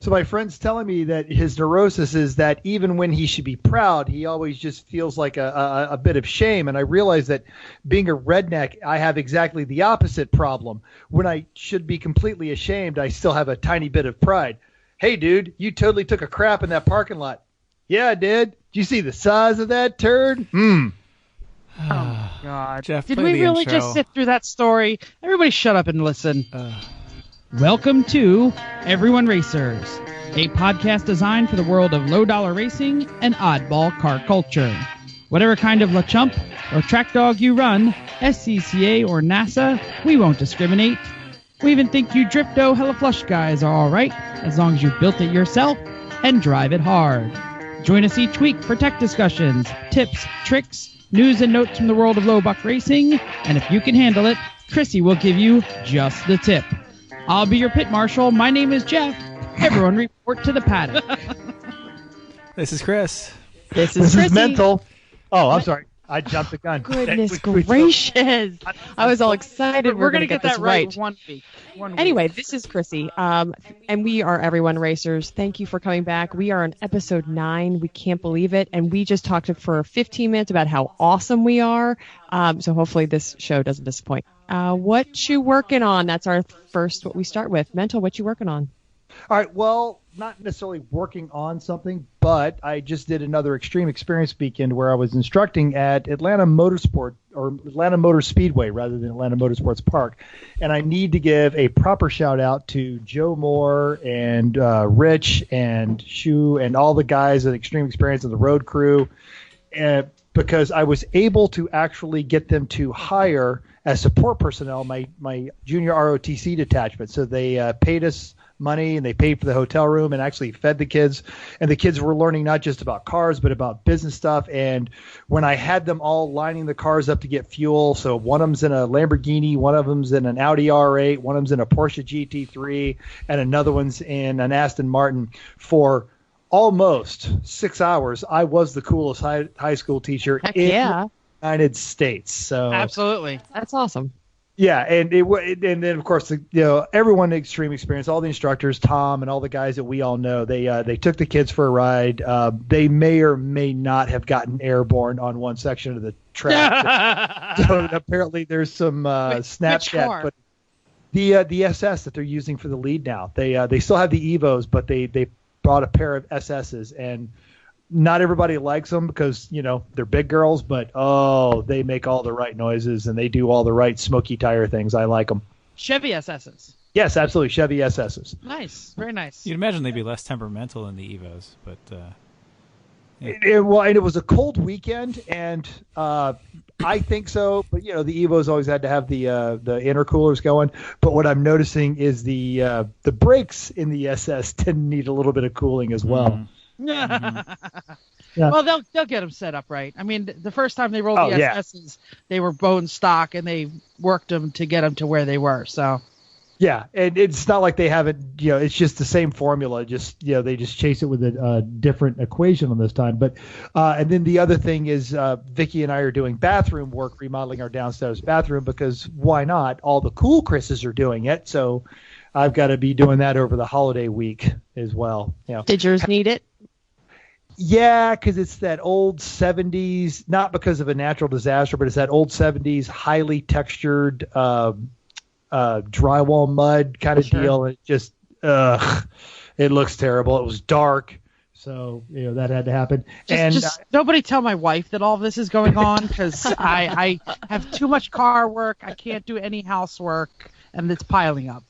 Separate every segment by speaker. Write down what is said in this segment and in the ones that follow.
Speaker 1: So my friend's telling me that his neurosis is that even when he should be proud, he always just feels like a bit of shame. And I realize that being a redneck, I have exactly the opposite problem. When I should be completely ashamed, I still have a tiny bit of pride. Hey, dude, you totally took a crap in that parking lot. Yeah, I did. Did you see the size of that turd?
Speaker 2: Oh, God.
Speaker 3: Jeff,
Speaker 2: Did
Speaker 3: play
Speaker 2: we
Speaker 3: the
Speaker 2: really
Speaker 3: intro.
Speaker 2: just sit through that story? Everybody shut up and listen.
Speaker 4: Welcome to Everyone Racers, a podcast designed for the world of low-dollar racing and oddball car culture. Whatever kind of La Chump or track dog you run, SCCA or NASA, we won't discriminate. We even think you Drifto Hella Flush guys are alright, as long as you built it yourself and drive it hard. Join us each week for tech discussions, tips, tricks, news and notes from the world of low buck racing, and if you can handle it, Chrissy will give you just the tip. I'll be your pit marshal. My name is Jeff. Everyone report to the paddock.
Speaker 3: This is Chris.
Speaker 5: This
Speaker 1: This
Speaker 5: Chrissy.
Speaker 1: is mental. Oh, I'm sorry. I jumped the gun.
Speaker 5: Goodness gracious. I was all excited.
Speaker 2: We're going to
Speaker 5: get
Speaker 2: get
Speaker 5: this
Speaker 2: that right
Speaker 5: right.
Speaker 2: one week.
Speaker 5: Anyway, this is Chrissy, and we are Everyone Racers. Thank you for coming back. We are on episode 9. We can't believe it, and we just talked for 15 minutes about how awesome we are, so hopefully this show doesn't disappoint. What you working on? That's our first, what we start with. Mental, what you working on?
Speaker 1: All right. Well, not necessarily working on something, but I just did another Extreme Experience weekend where I was instructing at Atlanta Motorsport or Atlanta Motor Speedway rather than Atlanta Motorsports Park. And I need to give a proper shout out to Joe Moore and Rich and Shu and all the guys at Extreme Experience and the road crew, because I was able to actually get them to hire as support personnel my junior ROTC detachment. So they paid us money and they paid for the hotel room and actually fed the kids, and the kids were learning not just about cars but about business stuff. And when I had them all lining the cars up to get fuel, so one of them's in a Lamborghini, one of them's in an Audi R8, one of them's in a Porsche GT3, and another one's in an Aston Martin, for almost 6 hours I was the coolest high school teacher
Speaker 5: Heck
Speaker 1: in
Speaker 5: yeah.
Speaker 1: the United States. So
Speaker 2: Absolutely.
Speaker 5: That's awesome.
Speaker 1: yeah, and and then of course everyone in Extreme Experience, all the instructors, Tom and all the guys that we all know, they took the kids for a ride. They may or may not have gotten airborne on one section of the track. So apparently there's some Snapchat,
Speaker 2: car?
Speaker 1: but the SS that they're using for the lead now. They still have the Evos, but they brought a pair of SSs, and not everybody likes them because, they're big girls, but, they make all the right noises and they do all the right smoky tire things. I like them.
Speaker 2: Chevy SSs.
Speaker 1: Yes, absolutely. Chevy SSs.
Speaker 2: Nice. Very nice.
Speaker 3: You'd imagine they'd be less temperamental than the Evos, but
Speaker 1: And it was a cold weekend, and I think so. But, the Evos always had to have the intercoolers going. But what I'm noticing is the brakes in the SS tend to need a little bit of cooling as well.
Speaker 3: Mhm.
Speaker 1: Yeah.
Speaker 2: Well, they'll get them set up right. I mean, the first time they rolled the
Speaker 1: yeah.
Speaker 2: SSs, they were bone stock, and they worked them to get them to where they were. So,
Speaker 1: Yeah, and it's not like they haven't, it's just the same formula. Just, they just chase it with a different equation on this time. But, and then the other thing is Vicky and I are doing bathroom work, remodeling our downstairs bathroom, because why not? All the cool Chris's are doing it. So I've got to be doing that over the holiday week as well.
Speaker 5: Did yours need it?
Speaker 1: Yeah, because it's that old 70s, not because of a natural disaster, but it's that old 70s highly textured drywall mud kind of deal. It just, it looks terrible. It was dark, so that had to happen.
Speaker 2: just nobody tell my wife that all this is going on, because I have too much car work. I can't do any housework, and it's piling up.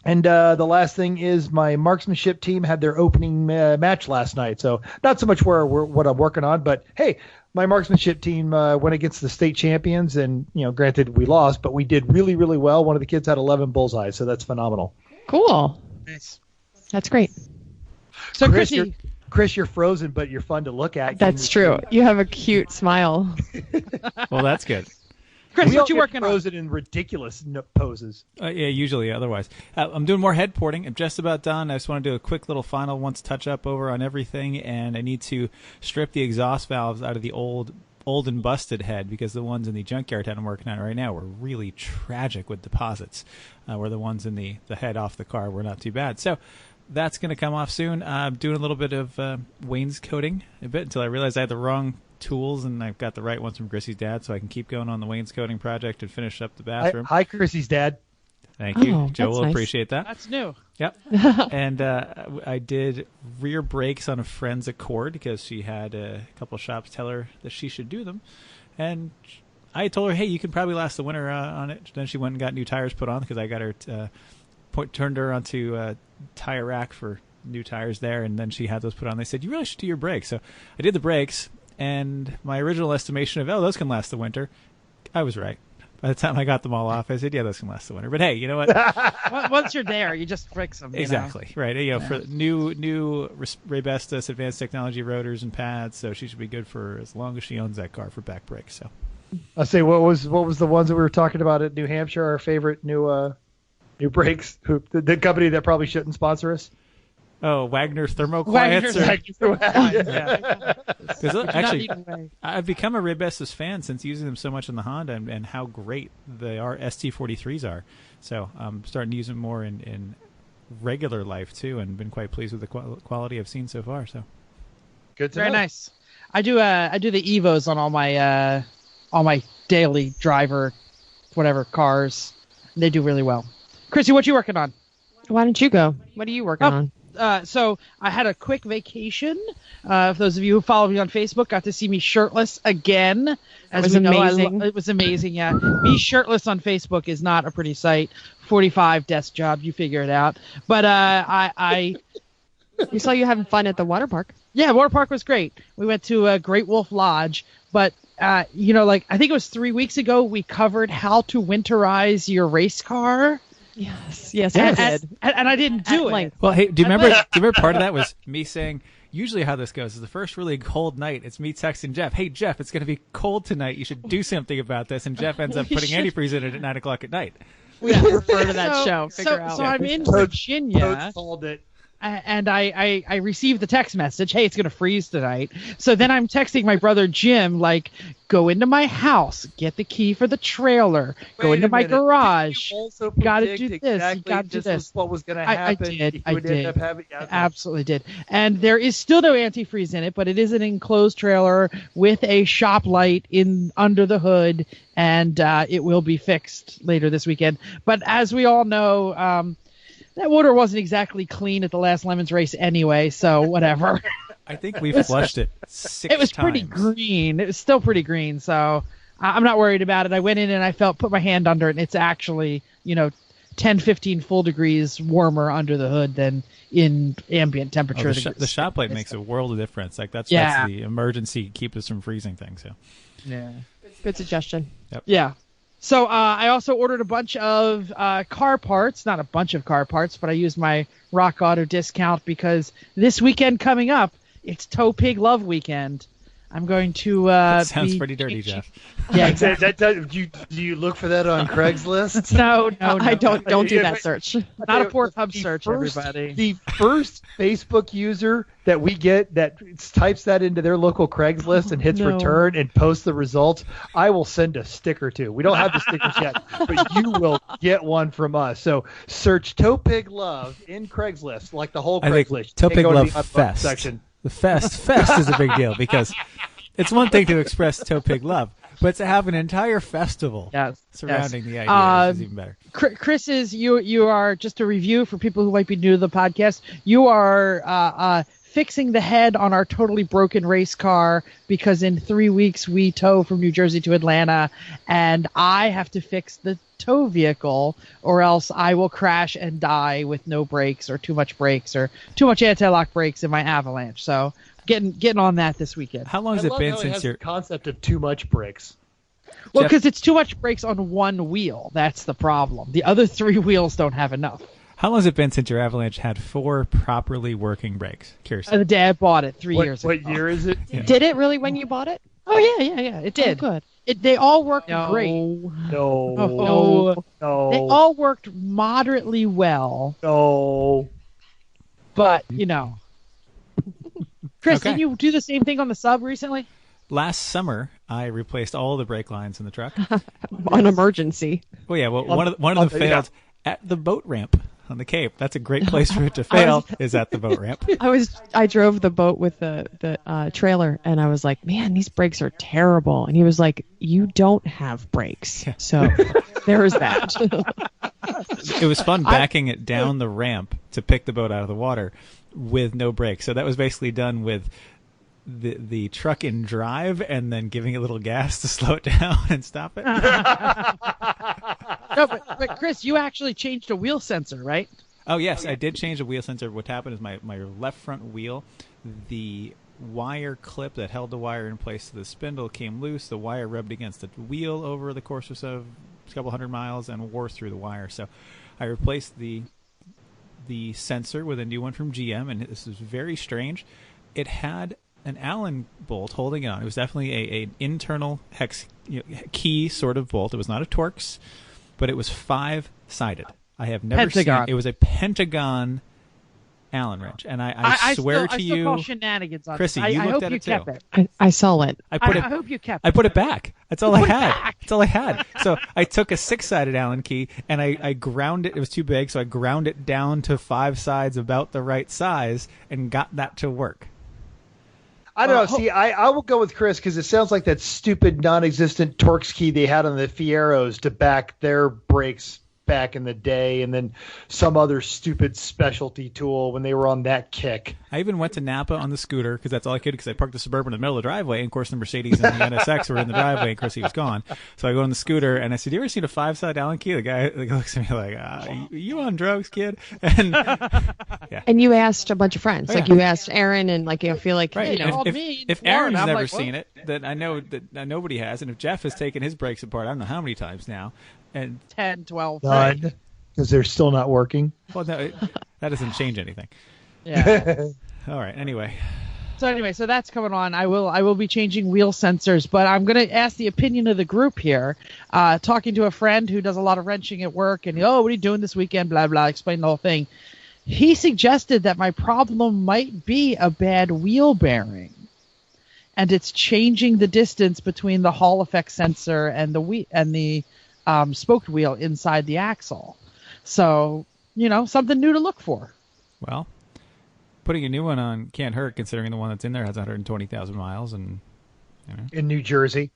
Speaker 1: And the last thing is my marksmanship team had their opening match last night. So not so much what I'm working on, but hey, my marksmanship team went against the state champions, and granted we lost, but we did really, really well. One of the kids had 11 bullseyes, so that's phenomenal.
Speaker 5: Cool.
Speaker 2: Nice.
Speaker 5: That's great.
Speaker 2: So,
Speaker 1: Chris,
Speaker 2: Chrissy,
Speaker 1: Chris, you're frozen, but you're fun to look at.
Speaker 5: That's true. You have a cute smile.
Speaker 3: well, that's good.
Speaker 2: Chris,
Speaker 1: We
Speaker 2: what
Speaker 1: all
Speaker 2: you
Speaker 1: get
Speaker 2: working on?
Speaker 1: frozen in ridiculous poses.
Speaker 3: Yeah, usually otherwise. I'm doing more head porting. I'm just about done. I just want to do a quick little final once touch up over on everything, and I need to strip the exhaust valves out of the old and busted head, because the ones in the junkyard head I'm working on right now were really tragic with deposits, where the ones in the head off the car were not too bad. So that's going to come off soon. I'm doing a little bit of wainscoting a bit until I realized I had the wrong tools and I've got the right ones from Chrissy's dad, so I can keep going on the wainscoting project and finish up the bathroom.
Speaker 1: Hi, Chrissy's dad.
Speaker 3: Thank you.
Speaker 5: Oh,
Speaker 3: Joe
Speaker 5: that's
Speaker 3: will
Speaker 5: nice.
Speaker 3: appreciate that.
Speaker 2: That's new.
Speaker 3: Yep. And I did rear brakes on a friend's Accord because she had a couple shops tell her that she should do them. And I told her, hey, you can probably last the winter on it. Then she went and got new tires put on because I got her turned her onto a tire rack for new tires there, and then she had those put on. They said, you really should do your brakes. So I did the brakes, and my original estimation of, those can last the winter, I was right. By the time I got them all off, I said, yeah, those can last the winter. But hey, you know what?
Speaker 2: Once you're there, you just fix them.
Speaker 3: Exactly, right. For new Raybestos advanced technology rotors and pads, so she should be good for as long as she owns that car for back brakes. So
Speaker 1: I'll say, what was the ones that we were talking about at New Hampshire? Our favorite new brakes, the company that probably shouldn't sponsor us.
Speaker 3: Oh, Wagner Thermoquiets.
Speaker 2: Yeah.
Speaker 3: Actually, I've become a Raybestos fan since using them so much in the Honda and how great our ST43s are. So I'm starting to use them more in regular life too, and been quite pleased with the quality I've seen so far. So
Speaker 1: Good to
Speaker 2: Very
Speaker 1: know.
Speaker 2: nice. I do the Evos on all my daily driver, whatever cars. They do really well. Chrissy, what you working on?
Speaker 5: Why don't you go? What are you working on?
Speaker 2: So I had a quick vacation. For those of you who follow me on Facebook, got to see me shirtless again. As
Speaker 5: was
Speaker 2: we know,
Speaker 5: amazing.
Speaker 2: it was amazing. Yeah, me shirtless on Facebook is not a pretty sight. 45 desk job, you figure it out. But I
Speaker 5: We saw you having fun at the water park.
Speaker 2: yeah, water park was great. We went to Great Wolf Lodge, but I think it was 3 weeks ago we covered how to winterize your race car.
Speaker 5: Yes,
Speaker 2: And,
Speaker 5: I did.
Speaker 2: and I didn't do
Speaker 5: At
Speaker 2: it.
Speaker 5: length.
Speaker 3: well, hey, do you remember part of that was me saying, usually how this goes is the first really cold night, it's me texting Jeff, hey, Jeff, it's going to be cold tonight. You should do something about this. And Jeff ends up putting antifreeze in it at 9 o'clock at night.
Speaker 5: We should refer to that
Speaker 2: So-
Speaker 5: show. Figure
Speaker 2: so,
Speaker 5: out.
Speaker 2: so I'm in
Speaker 1: Toad-
Speaker 2: Virginia.
Speaker 1: Toad called it.
Speaker 2: And I received the text message, hey, it's going to freeze tonight. So then I'm texting my brother Jim, like, go into my house, get the key for the trailer, go
Speaker 1: Wait
Speaker 2: into
Speaker 1: a
Speaker 2: my
Speaker 1: minute. Did
Speaker 2: garage.
Speaker 1: you also
Speaker 2: Gotta
Speaker 1: predict
Speaker 2: do this,
Speaker 1: exactly
Speaker 2: gotta do
Speaker 1: this
Speaker 2: this.
Speaker 1: was what was going to
Speaker 2: I
Speaker 1: happen?
Speaker 2: did,
Speaker 1: You
Speaker 2: I
Speaker 1: would end
Speaker 2: did.
Speaker 1: up having, okay.
Speaker 2: Absolutely did. And there is still no antifreeze in it, but it is an enclosed trailer with a shop light in under the hood, and it will be fixed later this weekend. But as we all know, that water wasn't exactly clean at the last Lemons race anyway, so whatever.
Speaker 3: I think we flushed it 6
Speaker 2: It was
Speaker 3: times.
Speaker 2: pretty green. It was still pretty green, so I'm not worried about it. I went in and I put my hand under it, and it's actually, 10, 15 full degrees warmer under the hood than in ambient
Speaker 3: Oh,
Speaker 2: temperature.
Speaker 3: the shop light makes a world of difference. Like that's
Speaker 2: Yeah.
Speaker 3: the emergency keep us from freezing thing. So
Speaker 2: Yeah.
Speaker 5: Good suggestion.
Speaker 2: Yeah. So I also ordered a bunch of car parts, not a bunch of car parts, but I used my Rock Auto discount because this weekend coming up, it's Toe Pig Love Weekend. I'm going to.
Speaker 3: that sounds
Speaker 2: be
Speaker 3: pretty dirty,
Speaker 2: changing-
Speaker 3: Jeff.
Speaker 2: Yeah, exactly.
Speaker 1: Do you look for that on Craigslist?
Speaker 2: No,
Speaker 5: I don't do that search.
Speaker 2: Not a Pornhub
Speaker 1: The
Speaker 2: search,
Speaker 1: first-
Speaker 2: everybody.
Speaker 1: The first Facebook user that we get that types that into their local Craigslist and hits
Speaker 5: No.
Speaker 1: return and posts the results, I will send a sticker to. We don't have the stickers yet, but you will get one from us. So search Toe Pig Love in Craigslist, like the whole
Speaker 3: I think
Speaker 1: Craigslist.
Speaker 3: Toe
Speaker 1: And
Speaker 3: Pig
Speaker 1: go to
Speaker 3: Love
Speaker 1: the unbooked
Speaker 3: Fest.
Speaker 1: section.
Speaker 3: The fest is a big deal because it's one thing to express Toe Pig love, but to have an entire festival
Speaker 2: Yes.
Speaker 3: surrounding the idea is even better.
Speaker 2: Chris you are, just a review for people who might be new to the podcast, you are fixing the head on our totally broken race car because in 3 weeks we tow from New Jersey to Atlanta, and I have to fix the tow vehicle or else I will crash and die with no brakes or too much brakes or too much anti-lock brakes in my Avalanche. So getting on that this weekend.
Speaker 3: How long has
Speaker 1: I
Speaker 3: it
Speaker 1: love
Speaker 3: been
Speaker 1: how he
Speaker 3: since
Speaker 1: has
Speaker 3: your
Speaker 1: the concept of too much bricks.
Speaker 2: Well,
Speaker 3: Jeff-
Speaker 2: because it's too much brakes on one wheel. That's the problem. The other 3 wheels don't have enough.
Speaker 3: How long has it been since your Avalanche had 4 properly working brakes? Curious.
Speaker 2: The dad bought it 3 years ago.
Speaker 1: What year is it?
Speaker 3: Yeah.
Speaker 5: Did it really when you bought it?
Speaker 2: Oh yeah, it did.
Speaker 5: Oh, good.
Speaker 2: They all worked
Speaker 5: No.
Speaker 2: great.
Speaker 1: No.
Speaker 2: Oh.
Speaker 1: No.
Speaker 2: They all worked moderately well,
Speaker 1: No.
Speaker 2: but Chris,
Speaker 3: Okay.
Speaker 2: didn't you do the same thing on the sub recently?
Speaker 3: Last summer, I replaced all the brake lines in the truck.
Speaker 5: An emergency.
Speaker 3: Well, yeah. Well,
Speaker 1: On-
Speaker 3: one of
Speaker 1: on
Speaker 3: them
Speaker 1: the- yeah.
Speaker 3: failed at the boat ramp. on the Cape. That's a great place for it to fail, is at the boat ramp.
Speaker 5: I drove the boat with the trailer, and I was like, man, these brakes are terrible. And he was like, you don't have brakes.
Speaker 3: Yeah.
Speaker 5: So there is that.
Speaker 3: It was fun backing it down the ramp to pick the boat out of the water with no brakes. So that was basically done with the truck in drive and then giving it a little gas to slow it down and stop it.
Speaker 2: No, but Chris, you actually changed a wheel sensor, right?
Speaker 3: Oh, yes, I did change the wheel sensor. What happened is my left front wheel, the wire clip that held the wire in place to the spindle came loose. The wire rubbed against the wheel over the course of a couple hundred miles and wore through the wire. So I replaced the sensor with a new one from GM, and this was very strange. It had an Allen bolt holding it on. It was definitely an internal hex key sort of bolt. It was not a Torx, but it was 5-sided. I have never
Speaker 2: Pentagon.
Speaker 3: seen it. It was a Pentagon Allen wrench, and I swear to
Speaker 2: still
Speaker 3: you,
Speaker 2: call shenanigans on
Speaker 3: Chrissy,
Speaker 2: this.
Speaker 3: you
Speaker 2: I
Speaker 3: looked
Speaker 2: hope
Speaker 3: at
Speaker 2: you
Speaker 3: it too.
Speaker 2: kept it.
Speaker 5: I saw it.
Speaker 3: I put
Speaker 2: I
Speaker 3: it.
Speaker 2: hope you kept
Speaker 3: I
Speaker 2: it.
Speaker 3: put it back. That's all I
Speaker 2: Put it
Speaker 3: had.
Speaker 2: back.
Speaker 3: That's all I had. So I took a 6-sided Allen key and I ground it. It was too big, so I ground it down to 5 sides about the right size and got that to work.
Speaker 1: I don't know. See, I will go with Chris because it sounds like that stupid non-existent Torx key they had on the Fieros to back their brakes back in the day, and then some other stupid specialty tool when they were on that kick.
Speaker 3: I even went to Napa on the scooter because that's all I could, because I parked the Suburban in the middle of the driveway, and of course the Mercedes and the NSX were in the driveway, and Chrissy was gone. So I go on the scooter, and I said, "You ever seen a 5-side Allen key?" The guy looks at me like, "You on drugs, kid?" And yeah.
Speaker 5: And you asked a bunch of friends.
Speaker 3: Oh,
Speaker 5: Like
Speaker 3: yeah.
Speaker 5: you asked Aaron, and like I feel like
Speaker 3: Right.
Speaker 5: you know.
Speaker 2: called
Speaker 3: If,
Speaker 2: me
Speaker 3: if
Speaker 2: in Florida,
Speaker 3: Aaron's
Speaker 2: I'm
Speaker 3: never
Speaker 2: like,
Speaker 3: seen it, then I know that nobody has. And if Jeff has taken his brakes apart, I don't know how many times now. And
Speaker 2: 10, 12.
Speaker 1: None, because they're still not working.
Speaker 3: well, no, that doesn't change anything.
Speaker 2: Yeah.
Speaker 3: All right. Anyway,
Speaker 2: So that's coming on. I will be changing wheel sensors, but I'm going to ask the opinion of the group here. Talking to a friend who does a lot of wrenching at work, and what are you doing this weekend? Blah blah. Explain the whole thing. He suggested that my problem might be a bad wheel bearing, and it's changing the distance between the Hall effect sensor and the spoked wheel inside the axle. So something new to look for.
Speaker 3: well, putting a new one on can't hurt, considering the one that's in there has 120,000 miles, and
Speaker 1: In New Jersey.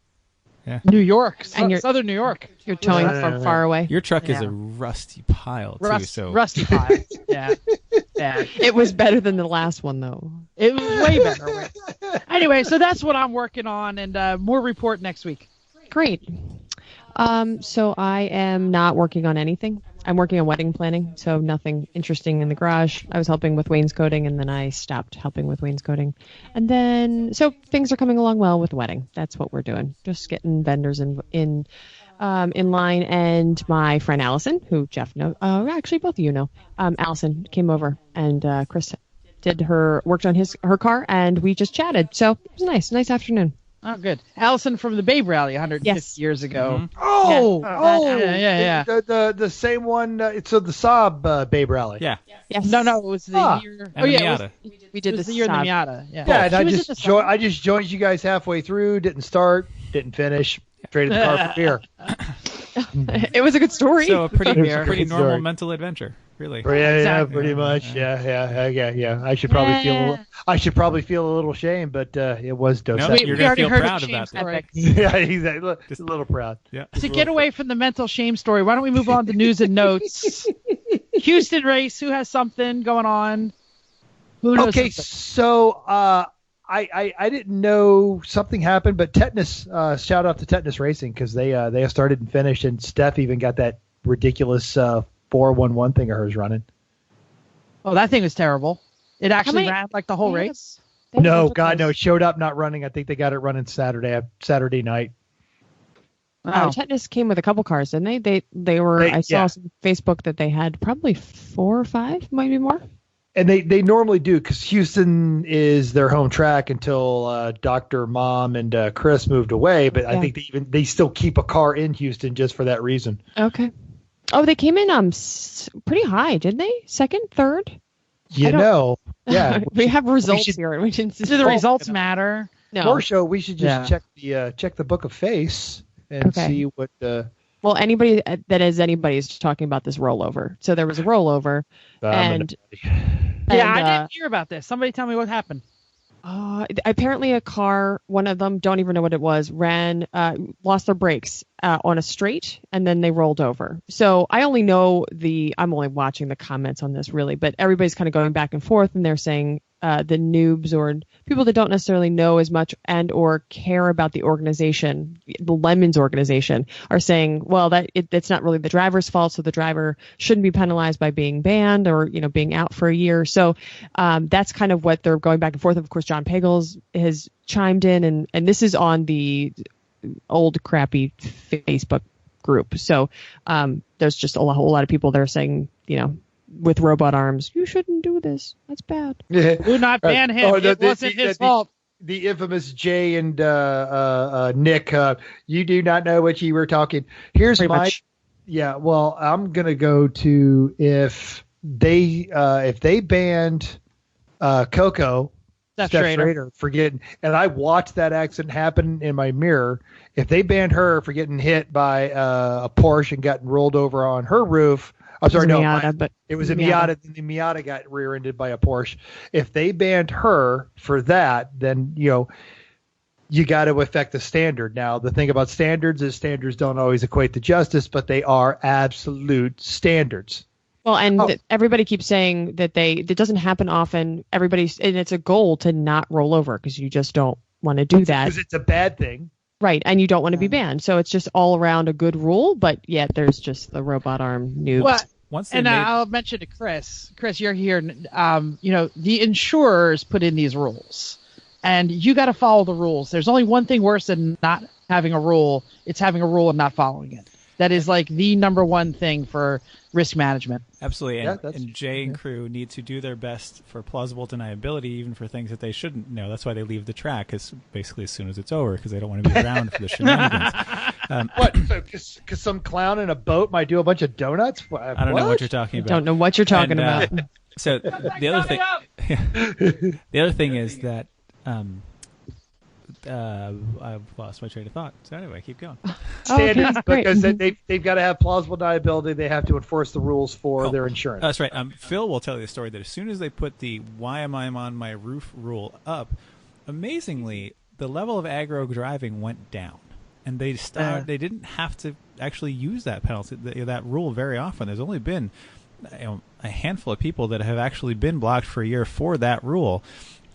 Speaker 2: New York,
Speaker 5: And you're-
Speaker 2: Southern New York.
Speaker 5: You're towing
Speaker 1: Yeah.
Speaker 5: from far away.
Speaker 3: your truck is
Speaker 2: Yeah.
Speaker 3: a rusty pile too. So
Speaker 2: Rusty pile. Yeah.
Speaker 5: It was better than the last one though.
Speaker 2: It was way better. Anyway, so that's what I'm working on, and more report next week.
Speaker 5: Great. So I am not working on anything. I'm working on wedding planning, so nothing interesting in the garage. I was helping with wainscoting, and then I stopped helping with wainscoting. And then, so things are coming along well with the wedding. That's what we're doing. Just getting vendors in line. And my friend Allison, who Jeff knows, actually both of you know, Allison came over, and Chris worked on her car, and we just chatted. So it was nice afternoon.
Speaker 2: Oh, good. Allison from the Babe Rally 150
Speaker 5: Yes.
Speaker 2: years ago.
Speaker 1: Yeah.
Speaker 2: Yeah.
Speaker 1: The same one. It's the Saab Babe Rally.
Speaker 3: yeah,
Speaker 5: Yes.
Speaker 2: No, it was the
Speaker 1: Ah.
Speaker 2: year.
Speaker 3: and the Miata.
Speaker 5: We did
Speaker 2: It was
Speaker 5: the
Speaker 2: the year in the
Speaker 5: Saab.
Speaker 2: Miata. Yeah.
Speaker 1: Yeah, and
Speaker 2: She was at the
Speaker 1: I just joined you guys halfway through. Didn't start. Didn't finish. Traded the car for beer.
Speaker 5: It was a good story.
Speaker 3: So a pretty
Speaker 2: beer.
Speaker 3: pretty
Speaker 1: Great
Speaker 3: normal
Speaker 1: story.
Speaker 3: mental adventure, really.
Speaker 1: Yeah,
Speaker 2: Exactly.
Speaker 1: pretty much. Yeah. I should probably feel a little shame, but it was Dos
Speaker 3: No,
Speaker 1: Equis.
Speaker 3: you're
Speaker 2: we
Speaker 3: gonna
Speaker 2: already
Speaker 3: feel
Speaker 2: heard
Speaker 3: proud
Speaker 2: a shame
Speaker 3: about that.
Speaker 2: story.
Speaker 1: Yeah, exactly. Just a little proud.
Speaker 3: Yeah.
Speaker 2: To get away from the mental shame story, why don't we move on to news and notes? Houston race. Who has something going on? Who knows
Speaker 1: Okay,
Speaker 2: something?
Speaker 1: so I didn't know something happened, but Tetanus, shout out to Tetanus Racing because they have started and finished, and Steph even got that ridiculous 411 thing of hers running.
Speaker 2: Oh, that thing was terrible. It actually
Speaker 5: many-
Speaker 2: ran like the whole
Speaker 5: They had a-
Speaker 2: race.
Speaker 1: No, God, no, it showed up not running. I think they got it running Saturday night.
Speaker 2: Wow.
Speaker 5: Tetanus came with a couple cars, didn't they? They were. I saw
Speaker 1: yeah.
Speaker 5: some Facebook that they had probably 4 or 5, maybe more.
Speaker 1: And they normally do because Houston is their home track until Dr. Mom and Chris moved away. But I
Speaker 5: Yeah.
Speaker 1: think they still keep a car in Houston just for that reason.
Speaker 5: Okay. Oh, they came in pretty high, didn't they? Second, third.
Speaker 1: Yeah.
Speaker 5: we have results
Speaker 1: should-
Speaker 5: here. We didn't.
Speaker 2: Do the results matter?
Speaker 5: No.
Speaker 1: More show. We should just
Speaker 2: Yeah.
Speaker 1: check the book of face and
Speaker 5: Okay.
Speaker 1: see what
Speaker 5: Well, anybody that is anybody is talking about this rollover. So there was a rollover, and
Speaker 2: I didn't hear about this. Somebody tell me what happened.
Speaker 5: Apparently a car, one of them, don't even know what it was, lost their brakes on a straight, and then they rolled over. So I'm only watching the comments on this really, but everybody's kind of going back and forth, and they're saying the noobs or people that don't necessarily know as much and or care about the organization, the Lemons organization, are saying, well, it's not really the driver's fault, so the driver shouldn't be penalized by being banned or being out for a year. So that's kind of what they're going back and forth. Of course, John Pagels has chimed in, and this is on the old crappy Facebook group. So there's just a whole lot of people that are saying, with robot arms, you shouldn't do this. That's bad.
Speaker 2: Do not ban him. It wasn't his fault.
Speaker 1: The infamous Jay and Nick, you do not know what you were talking. Here's
Speaker 5: Pretty much.
Speaker 1: Yeah, well, I'm gonna go to if they banned Coco,
Speaker 2: Steph
Speaker 1: Schrader for getting, and I watched that accident happen in my mirror. If they banned her for getting hit by a Porsche and gotten rolled over on her roof. I'm sorry, it was a Miata. And the Miata got rear-ended by a Porsche. If they banned her for that, then you got to affect the standard. Now, the thing about standards is standards don't always equate to justice, but they are absolute standards.
Speaker 5: Well, and everybody keeps saying that it doesn't happen often. And it's a goal to not roll over because you just don't want to do that.
Speaker 1: Because it's a bad thing.
Speaker 5: Right, and you don't want to be banned. So it's just all around a good rule, but yet there's just the robot arm noobs.
Speaker 2: Well, I'll mention to Chris. Chris, you're here. The insurers put in these rules, and you got to follow the rules. There's only one thing worse than not having a rule. It's having a rule and not following it. That is like the number one thing for risk management.
Speaker 3: Absolutely. And Jay and crew need to do their best for plausible deniability, even for things that they shouldn't know. That's why they leave the track, because basically as soon as it's over, because they don't want to be around for the shenanigans.
Speaker 1: What? Because some clown in a boat might do a bunch of donuts?
Speaker 3: I don't know what you're talking about.
Speaker 5: Don't know what you're talking about.
Speaker 3: So the other thing is that I've lost my train of thought. So anyway, keep going.
Speaker 1: Standards, because they've got to have plausible deniability. They have to enforce the rules for their insurance.
Speaker 3: That's right. Phil will tell you the story that as soon as they put the "Why am I on my roof" rule up, amazingly, the level of aggro driving went down, and they didn't have to actually use that penalty, that rule very often. There's only been a handful of people that have actually been blocked for a year for that rule.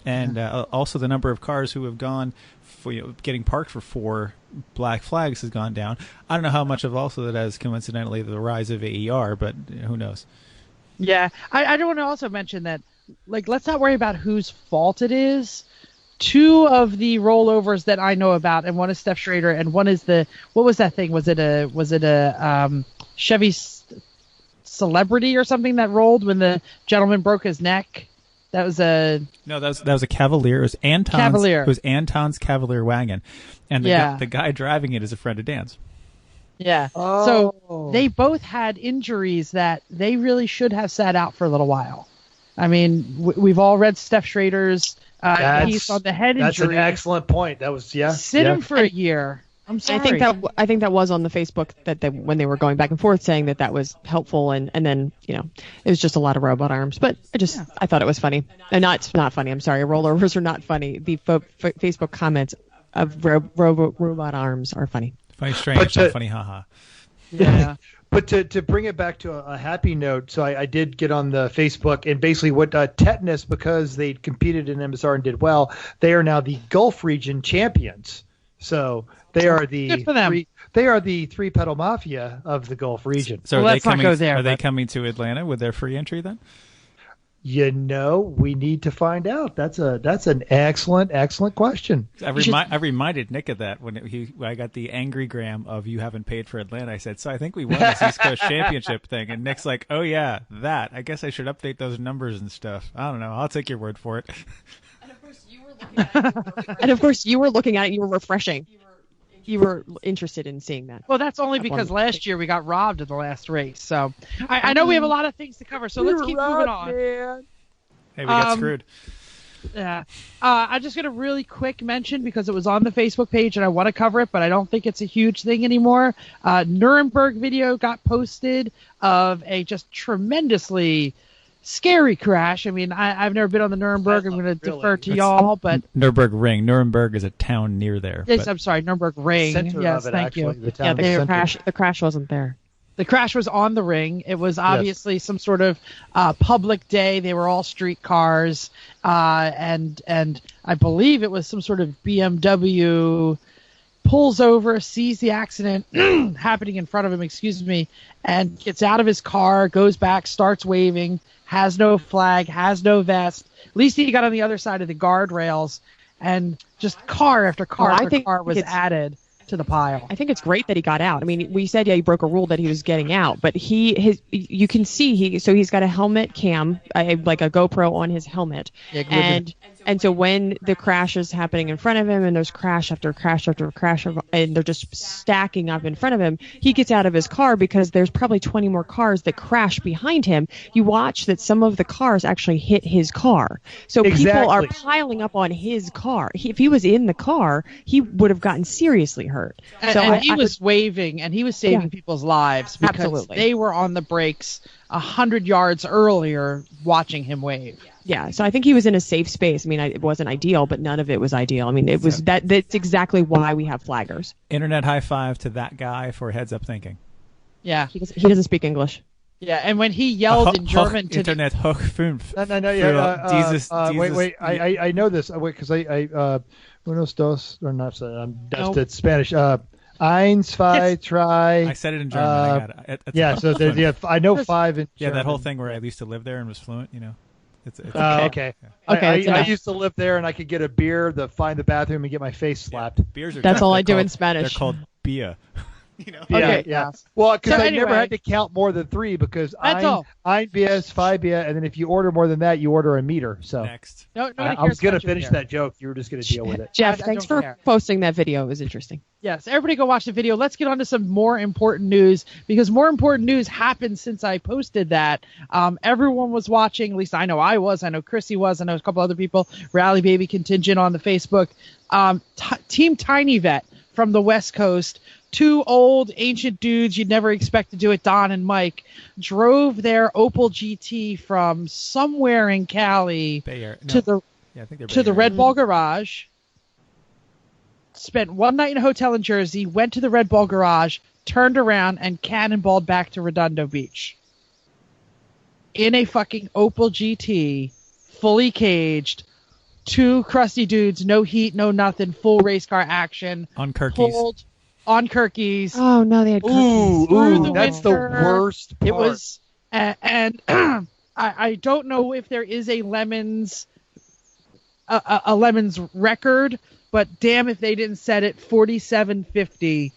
Speaker 3: And also the number of cars who have gone for getting parked for 4 black flags has gone down. I don't know how much of also that has coincidentally the rise of AER, but who knows?
Speaker 2: Yeah, I do want to also mention that, let's not worry about whose fault it is. 2 of the rollovers that I know about, and one is Steph Schrader, and one is what was that thing? Was it a Chevy Celebrity or something that rolled when the gentleman broke his neck? That was a
Speaker 3: Cavalier. It was Anton's
Speaker 2: Cavalier.
Speaker 3: It was Anton's Cavalier wagon, and the guy driving it is a friend of Dan's.
Speaker 2: Yeah. So they both had injuries that they really should have sat out for a little while. I mean, we've all read Steph Schrader's piece on the head injury.
Speaker 1: That's an excellent point. That was
Speaker 2: sit him for a year. I'm sorry.
Speaker 5: I think that was on the Facebook that when they were going back and forth saying that was helpful, and then it was just a lot of robot arms. But I thought it was funny. And it's not funny. I'm sorry. Rollovers are not funny. The Facebook comments of robot arms are funny.
Speaker 3: Funny, strange, not funny, haha.
Speaker 2: Yeah.
Speaker 1: But to bring it back to a happy note, so I did get on the Facebook, and basically what Tetanus, because they competed in MSR and did well, they are now the Gulf region champions. So they are the 3 pedal mafia of the Gulf region.
Speaker 3: So
Speaker 2: let's not go there.
Speaker 3: Are they coming to Atlanta with their free entry then?
Speaker 1: We need to find out. That's an excellent question.
Speaker 3: I reminded Nick of that when I got the angry gram of "you haven't paid for Atlanta." I said, "So I think we won this East Coast Championship thing." And Nick's like, "Oh yeah, that. I guess I should update those numbers and stuff." I don't know. I'll take your word for it.
Speaker 5: And of course, you were looking at it. And you were refreshing. You were interested in seeing that.
Speaker 2: Well, that's only because last year we got robbed in the last race. So I know we have a lot of things to cover. So let's keep moving on.
Speaker 3: Man. Hey, we got screwed.
Speaker 2: Yeah. I'm just going to really quick mention, because it was on the Facebook page and I want to cover it, but I don't think it's a huge thing anymore. Nuremberg video got posted of a just tremendously scary crash. I mean, I've never been on the Nuremberg. I'm going to defer to y'all, but
Speaker 3: Nuremberg Ring. Nuremberg is a town near there.
Speaker 2: yes,
Speaker 3: but
Speaker 2: I'm sorry, Nuremberg Ring.
Speaker 1: Center
Speaker 2: Yes,
Speaker 1: of it,
Speaker 2: thank you.
Speaker 1: actually, the town
Speaker 5: Yeah,
Speaker 1: of
Speaker 5: the
Speaker 1: center.
Speaker 5: crash wasn't there.
Speaker 2: The crash was on the ring. It was obviously some sort of public day. They were all street cars, and I believe it was some sort of BMW pulls over, sees the accident happening in front of him, and gets out of his car, goes back, starts waving, has no flag, has no vest. At least he got on the other side of the guardrails, and just car after car after car was added to the pile.
Speaker 5: I think it's great that he got out. I mean, we said, he broke a rule that he was getting out, but you can see he's got a helmet cam, like a GoPro on his helmet.
Speaker 2: Yeah,
Speaker 5: and so when the crash is happening in front of him and there's crash after crash after crash and they're just stacking up in front of him, he gets out of his car because there's probably 20 more cars that crash behind him. You watch that some of the cars actually hit his car. So people are piling up on his car. If he was in the car, he would have gotten seriously hurt.
Speaker 2: And he was waving, and he was saving people's lives because
Speaker 5: Absolutely.
Speaker 2: they were on the brakes 100 yards earlier watching him wave.
Speaker 5: Yeah, so I think he was in a safe space. I mean, it wasn't ideal, but none of it was ideal. I mean, it was that's exactly why we have flaggers.
Speaker 3: Internet high five to that guy for heads up thinking.
Speaker 2: Yeah.
Speaker 5: He doesn't speak English.
Speaker 2: Yeah, and when he yelled in German to
Speaker 3: Internet hoch fünf.
Speaker 1: No, yeah.
Speaker 3: Jesus,
Speaker 1: wait. I know this. Wait, because I unos dos or not. That's Spanish. Eins, zwei, drei.
Speaker 3: I said it in German. I got it.
Speaker 1: Yeah, so I know five in German.
Speaker 3: that whole thing where I used to live there and was fluent. You know, it's
Speaker 1: okay.
Speaker 5: Okay,
Speaker 1: I used to live there, and I could get a beer, find the bathroom, and get my face slapped.
Speaker 3: Beers are
Speaker 5: That's all I do
Speaker 3: called,
Speaker 5: in Spanish.
Speaker 3: They're called beer. You know.
Speaker 5: Okay.
Speaker 1: Yeah. Well, because
Speaker 2: So
Speaker 1: I never
Speaker 2: anyway.
Speaker 1: had to count more than three because
Speaker 2: That's all.
Speaker 1: ein Bier, zwei Bier, and then if you order more than that, you order a meter. So
Speaker 3: Next.
Speaker 2: No,
Speaker 1: I was going to finish that joke. You were just going to deal with it.
Speaker 5: Jeff,
Speaker 2: I
Speaker 5: thanks
Speaker 2: don't
Speaker 5: for
Speaker 2: care.
Speaker 5: posting that video. It was interesting.
Speaker 2: Yes, everybody go watch the video. Let's get on to some more important news, because more important news happened since I posted that. Everyone was watching, at least I know I was. I know Chrissy was. I know a couple other people. Rally Baby contingent on the Facebook. Team Tiny Vet from the West Coast. Two old ancient dudes you'd never expect to do it, Don and Mike, drove their Opel GT from somewhere in Cali
Speaker 3: Bay Area.
Speaker 2: to the
Speaker 3: Yeah, I think they're
Speaker 2: to the
Speaker 3: Bay Area.
Speaker 2: Red Ball Garage, spent one night in a hotel in Jersey, went to the Red Ball Garage, turned around, and cannonballed back to Redondo Beach. In a fucking Opel GT, fully caged, two crusty dudes, no heat, no nothing, full race car action.
Speaker 3: on Kirkies.
Speaker 2: Pulled on Kirkies.
Speaker 5: Oh no, they had cookies.
Speaker 2: Through the
Speaker 1: That's the
Speaker 2: winter.
Speaker 1: worst part.
Speaker 2: It was, and I don't know if there is a Lemons record, but damn if they didn't set it 47.50.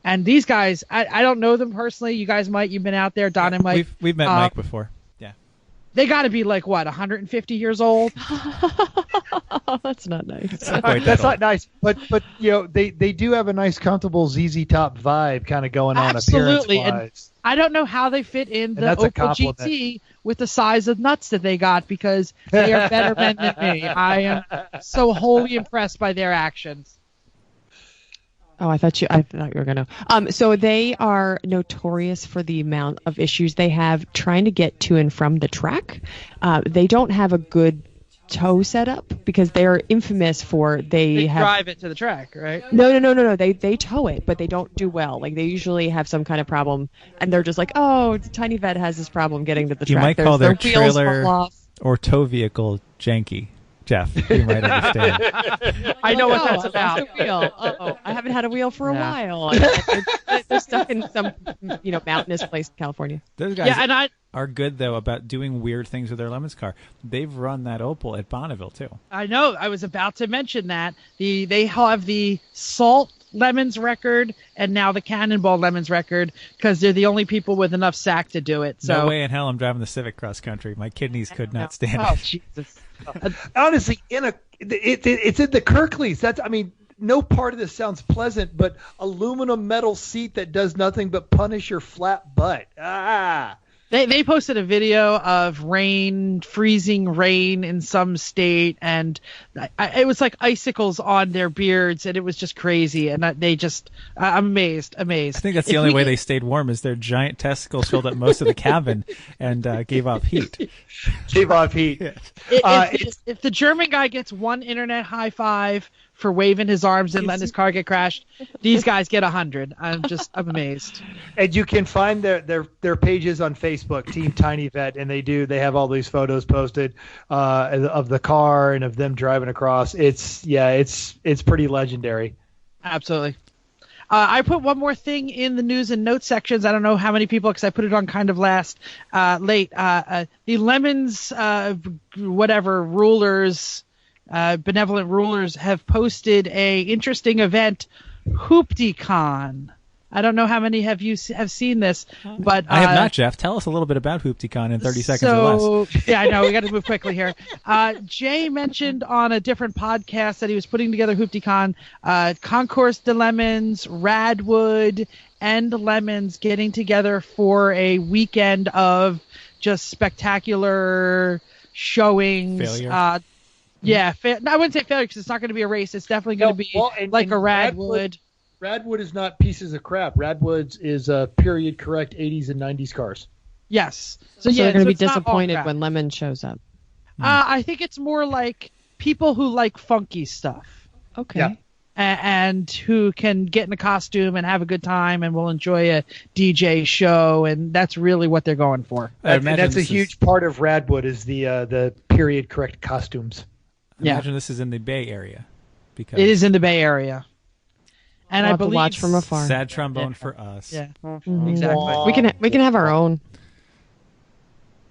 Speaker 2: And these guys, I don't know them personally. You guys might. You've been out there, Don and Mike.
Speaker 3: We've met Mike before. Yeah.
Speaker 2: They got to be like what, 150 years old?
Speaker 5: That's not nice.
Speaker 1: That's not nice, but you know they do have a nice, comfortable ZZ Top vibe kind of going on
Speaker 2: Absolutely,
Speaker 1: appearance-wise.
Speaker 2: I don't know how they fit in the
Speaker 1: that's a
Speaker 2: Opel
Speaker 1: compliment.
Speaker 2: GT with the size of nuts that they got, because they are better men than me. I am so wholly impressed by their actions.
Speaker 5: Oh, I thought you were gonna. So they are notorious for the amount of issues they have trying to get to and from the track. They don't have a good tow setup because they're infamous for
Speaker 2: They drive it to the track, right?
Speaker 5: No. They tow it, but they don't do well. Like they usually have some kind of problem, and they're just like, oh, Tiny Vet has this problem getting to the
Speaker 3: You
Speaker 5: track.
Speaker 3: might call their
Speaker 5: wheels
Speaker 3: trailer
Speaker 5: fall off.
Speaker 3: or tow vehicle janky, Jeff. You might understand.
Speaker 2: I know what
Speaker 5: Oh,
Speaker 2: that's
Speaker 5: I
Speaker 2: about.
Speaker 5: lost a wheel. Oh, I haven't had a wheel for a
Speaker 2: Yeah.
Speaker 5: while. They're stuck in some, mountainous place in California.
Speaker 3: Those guys
Speaker 2: Yeah, and I
Speaker 3: are good though about doing weird things with their Lemons car. They've run that Opel at Bonneville too.
Speaker 2: know I was about to mention that they have the Salt Lemons record and now the Cannonball Lemons record because they're the only people with enough sack to do it. So
Speaker 3: No way in hell I'm driving the Civic cross country. My kidneys could not stand
Speaker 2: Oh
Speaker 3: it.
Speaker 2: Jesus!
Speaker 1: Honestly, it's in the Kirkleys. No part of this sounds pleasant, but aluminum metal seat that does nothing but punish your flat butt.
Speaker 2: They posted a video of rain, freezing rain in some state, and it was like icicles on their beards, and it was just crazy. And I'm amazed.
Speaker 3: I think that's the only way they stayed warm is their giant testicles filled up most of the cabin and gave off heat.
Speaker 1: Gave off heat.
Speaker 2: If the German guy gets one internet high five for waving his arms and letting his car get crashed, these guys get 100. I'm amazed.
Speaker 1: And you can find their pages on Facebook, Team Tiny Vet, and they have all these photos posted of the car and of them driving across. It's pretty legendary.
Speaker 2: Absolutely. I put one more thing in the news and notes sections. I don't know how many people, because I put it on kind of late. The Lemons, rulers, benevolent rulers have posted a interesting event, Hooptycon. I don't know how many have seen this, but
Speaker 3: I have not, Jeff. Tell us a little bit about Hooptycon in 30 seconds or less.
Speaker 2: Yeah, I know. We got to move quickly here. Jay mentioned on a different podcast that he was putting together Hooptycon. Concours de Lemons, Radwood, and Lemons getting together for a weekend of just spectacular showings.
Speaker 3: Failure.
Speaker 2: I wouldn't say failure because it's not going to be a race. It's definitely going to be a Radwood.
Speaker 1: Radwood is not pieces of crap. Radwoods is period correct 80s and 90s cars.
Speaker 2: Yes.
Speaker 5: So you're going to be disappointed when Lemon shows up.
Speaker 2: I think it's more like people who like funky stuff.
Speaker 5: Okay.
Speaker 1: Yeah.
Speaker 2: And who can get in a costume and have a good time and will enjoy a DJ show, and that's really what they're going for.
Speaker 1: And that's a huge part of Radwood is the period correct costumes.
Speaker 3: I imagine this is in the Bay Area. Because
Speaker 2: it is in the Bay Area. And
Speaker 5: We'll
Speaker 2: I believe
Speaker 5: watch from afar.
Speaker 3: Sad trombone for us.
Speaker 2: Yeah, exactly.
Speaker 5: We can have our own.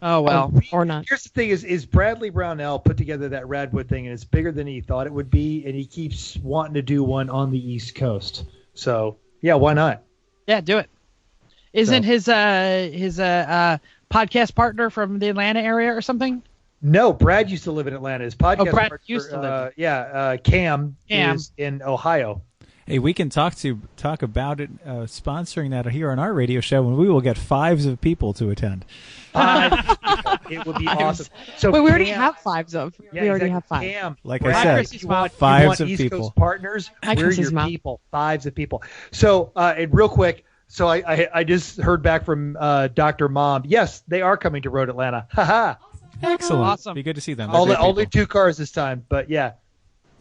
Speaker 2: Oh well,
Speaker 5: or not.
Speaker 1: Here's the thing: is Bradley Brownell put together that Radwood thing, and it's bigger than he thought it would be, and he keeps wanting to do one on the East Coast. So yeah, why not?
Speaker 2: Yeah, do it. Isn't his podcast partner from the Atlanta area or something?
Speaker 1: No, Brad used to live in Atlanta. His podcast
Speaker 2: Brad
Speaker 1: partner,
Speaker 2: used to live.
Speaker 1: Cam is in Ohio.
Speaker 3: Hey, we can talk about it, sponsoring that here on our radio show, and we will get 5s of people to attend.
Speaker 1: It would be awesome. So
Speaker 5: we already have 5s of.
Speaker 1: Yeah,
Speaker 5: we already have 5.
Speaker 1: Cam,
Speaker 3: like
Speaker 1: Brad,
Speaker 3: I said,
Speaker 1: you want
Speaker 3: 5s of
Speaker 1: East
Speaker 3: people.
Speaker 1: Coast partners.
Speaker 5: Hi,
Speaker 1: We're
Speaker 5: Chris's
Speaker 1: your
Speaker 5: mom.
Speaker 1: people. 5s of people. So, and real quick. So I just heard back from Dr. Mom. Yes, they are coming to Road Atlanta. Haha.
Speaker 3: Excellent.
Speaker 2: Awesome.
Speaker 3: Be good to see them.
Speaker 1: Only 2 cars this time, but yeah.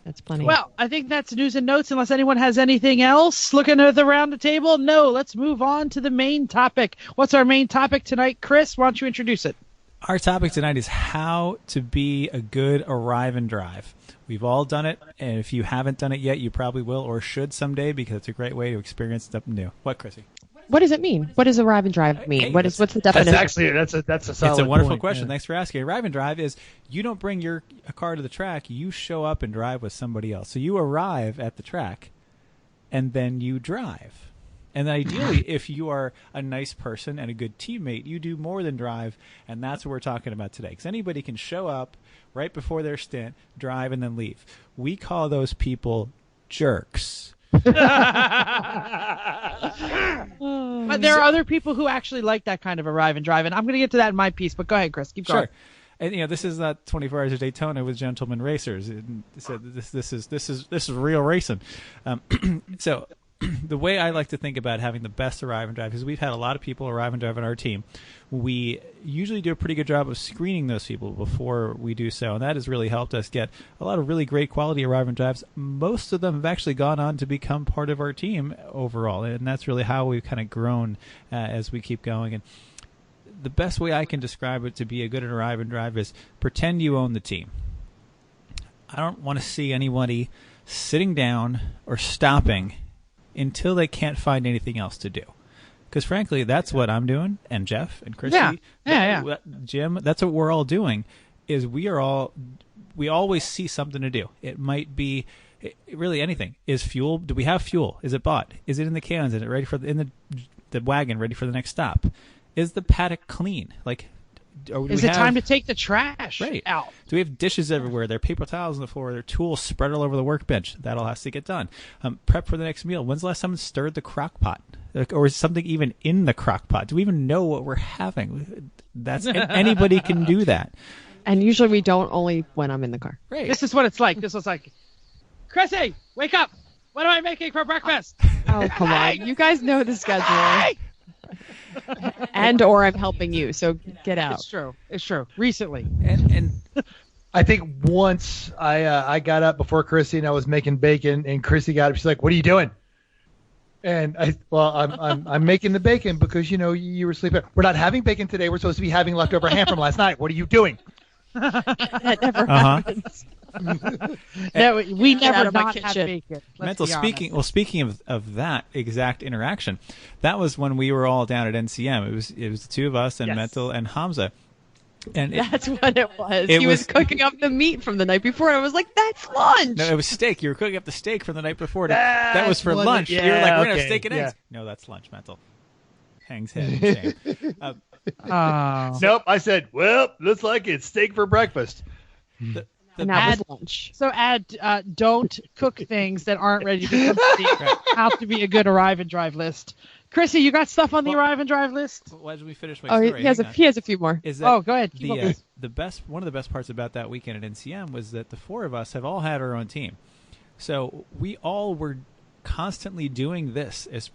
Speaker 5: That's plenty.
Speaker 2: Well, I think that's news and notes. Unless anyone has anything else, looking around the table. No, let's move on to the main topic. What's our main topic tonight, Chris? Why don't you introduce it?
Speaker 3: Our topic tonight is how to be a good arrive and drive. We've all done it, and if you haven't done it yet, you probably will or should someday because it's a great way to experience something new. What, Chrissy?
Speaker 5: What does it mean? What does arrive and drive mean?
Speaker 3: Hey,
Speaker 5: what's the definition?
Speaker 1: That's a solid
Speaker 3: It's a wonderful
Speaker 1: point.
Speaker 3: question.
Speaker 1: Yeah.
Speaker 3: Thanks for asking. Arrive and drive is you don't bring your car to the track. You show up and drive with somebody else. So you arrive at the track, and then you drive. And ideally, if you are a nice person and a good teammate, you do more than drive, and that's what we're talking about today. Because anybody can show up right before their stint, drive, and then leave. We call those people jerks.
Speaker 2: But there are other people who actually like that kind of arrive and drive, and I'm going to get to that in my piece. But go ahead, Chris. Keep going.
Speaker 3: Sure. And this is not 24 Hours of Daytona with Gentlemen Racers. So this is real racing. So the way I like to think about having the best arrive and drive is we've had a lot of people arrive and drive on our team. We usually do a pretty good job of screening those people before we do so, and that has really helped us get a lot of really great quality arrive and drives. Most of them have actually gone on to become part of our team overall, and that's really how we've kind of grown as we keep going. And the best way I can describe it to be a good arrive and drive is pretend you own the team. I don't want to see anybody sitting down or stopping until they can't find anything else to do. Because frankly, that's what I'm doing, and Jeff and Chrissy, Jim, that's what we're all doing, is we always see something to do. It might be really anything. Is fuel, do we have fuel? Is it bought? Is it in the cans? Is it ready for in the wagon, ready for the next stop? Is the paddock clean? Like,
Speaker 2: Is it time to take the trash out?
Speaker 3: Do we have dishes everywhere? There are paper towels on the floor. There are tools spread all over the workbench. That all has to get done. Prep for the next meal. When's the last time someone stirred the crock pot? Or is something even in the crock pot? Do we even know what we're having? Anybody can do that.
Speaker 5: And usually we don't, only when I'm in the car.
Speaker 3: Right.
Speaker 2: This is what it's like. This was like, Chrissy, wake up! What am I making for breakfast?
Speaker 5: Oh, come on. You guys know the schedule. And or I'm helping you, so get out.
Speaker 2: It's true. Recently.
Speaker 3: And
Speaker 1: I think once I got up before Chrissy and I was making bacon, and Chrissy got up. She's like, "What are you doing?" And I'm making the bacon because you were sleeping. We're not having bacon today. We're supposed to be having leftover ham from last night. What are you doing?
Speaker 5: That never happens.
Speaker 2: No, we
Speaker 5: Get out
Speaker 2: never
Speaker 5: of my
Speaker 2: not have
Speaker 5: kitchen.
Speaker 2: bacon.
Speaker 3: Mental speaking. Speaking of that exact interaction, that was when we were all down at NCM. It was the two of us and
Speaker 2: Yes.
Speaker 3: Mental and Hamza. And
Speaker 5: That's what it was.
Speaker 3: It
Speaker 5: He was
Speaker 3: was-
Speaker 5: cooking up the meat from the night before. I was like, that's lunch.
Speaker 3: no, it was steak. You were cooking up the steak from the night before. That was
Speaker 1: That's
Speaker 3: for
Speaker 1: what
Speaker 3: lunch.
Speaker 1: it-
Speaker 3: you were like,
Speaker 1: yeah,
Speaker 3: we're gonna have
Speaker 1: okay,
Speaker 3: steak and
Speaker 1: yeah.
Speaker 3: eggs. No, that's lunch. Mental. Hangs head in shame.
Speaker 2: Oh.
Speaker 1: Nope. I said, well, looks like it's steak for breakfast.
Speaker 5: And that was lunch.
Speaker 2: So don't cook things that aren't ready to be cooked. How to be a good arrive and drive list. Chrissy, you got stuff on the arrive and drive list?
Speaker 3: Why did we finish my
Speaker 5: Oh,
Speaker 3: story?
Speaker 5: he has
Speaker 3: Hang on.
Speaker 5: he has a few more.
Speaker 3: Is that
Speaker 2: Oh, go ahead. Keep up.
Speaker 3: one of the best parts about that weekend at NCM was that the four of us have all had our own team, so we all were constantly doing this as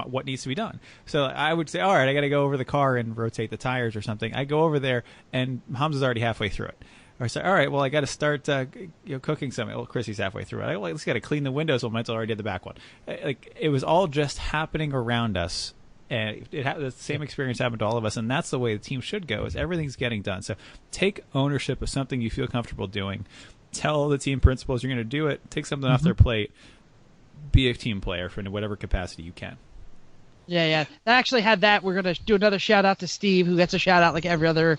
Speaker 3: what needs to be done. So I would say, all right, I got to go over the car and rotate the tires or something. I go over there and Hamza's already halfway through it. Or I say, all right, well, I got to start cooking something. Well, Chrissy's halfway through it. Let's got to clean the windows. Well, Mental already did the back one. It was all just happening around us. And the same experience happened to all of us, and that's the way the team should go, is everything's getting done. So take ownership of something you feel comfortable doing. Tell the team principals you're going to do it. Take something off their plate. Be a team player for whatever capacity you can.
Speaker 2: Yeah. I actually had that. We're going to do another shout out to Steve, who gets a shout out like every other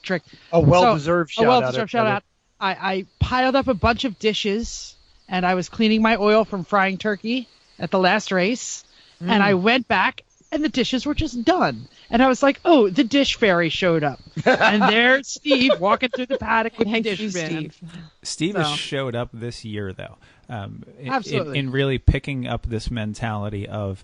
Speaker 2: trick.
Speaker 1: A well-deserved
Speaker 2: So,
Speaker 1: shout
Speaker 2: a
Speaker 1: out.
Speaker 2: well-deserved shout out. I piled up a bunch of dishes, and I was cleaning my oil from frying turkey at the last race. And I went back, and the dishes were just done. And I was like, oh, the dish fairy showed up. And there's Steve walking through the paddock with the
Speaker 5: Thank
Speaker 2: dish
Speaker 5: you,
Speaker 2: bin.
Speaker 5: Steve.
Speaker 3: Steve
Speaker 2: So.
Speaker 3: has showed up this year, though,
Speaker 2: Absolutely.
Speaker 3: in really picking up this mentality of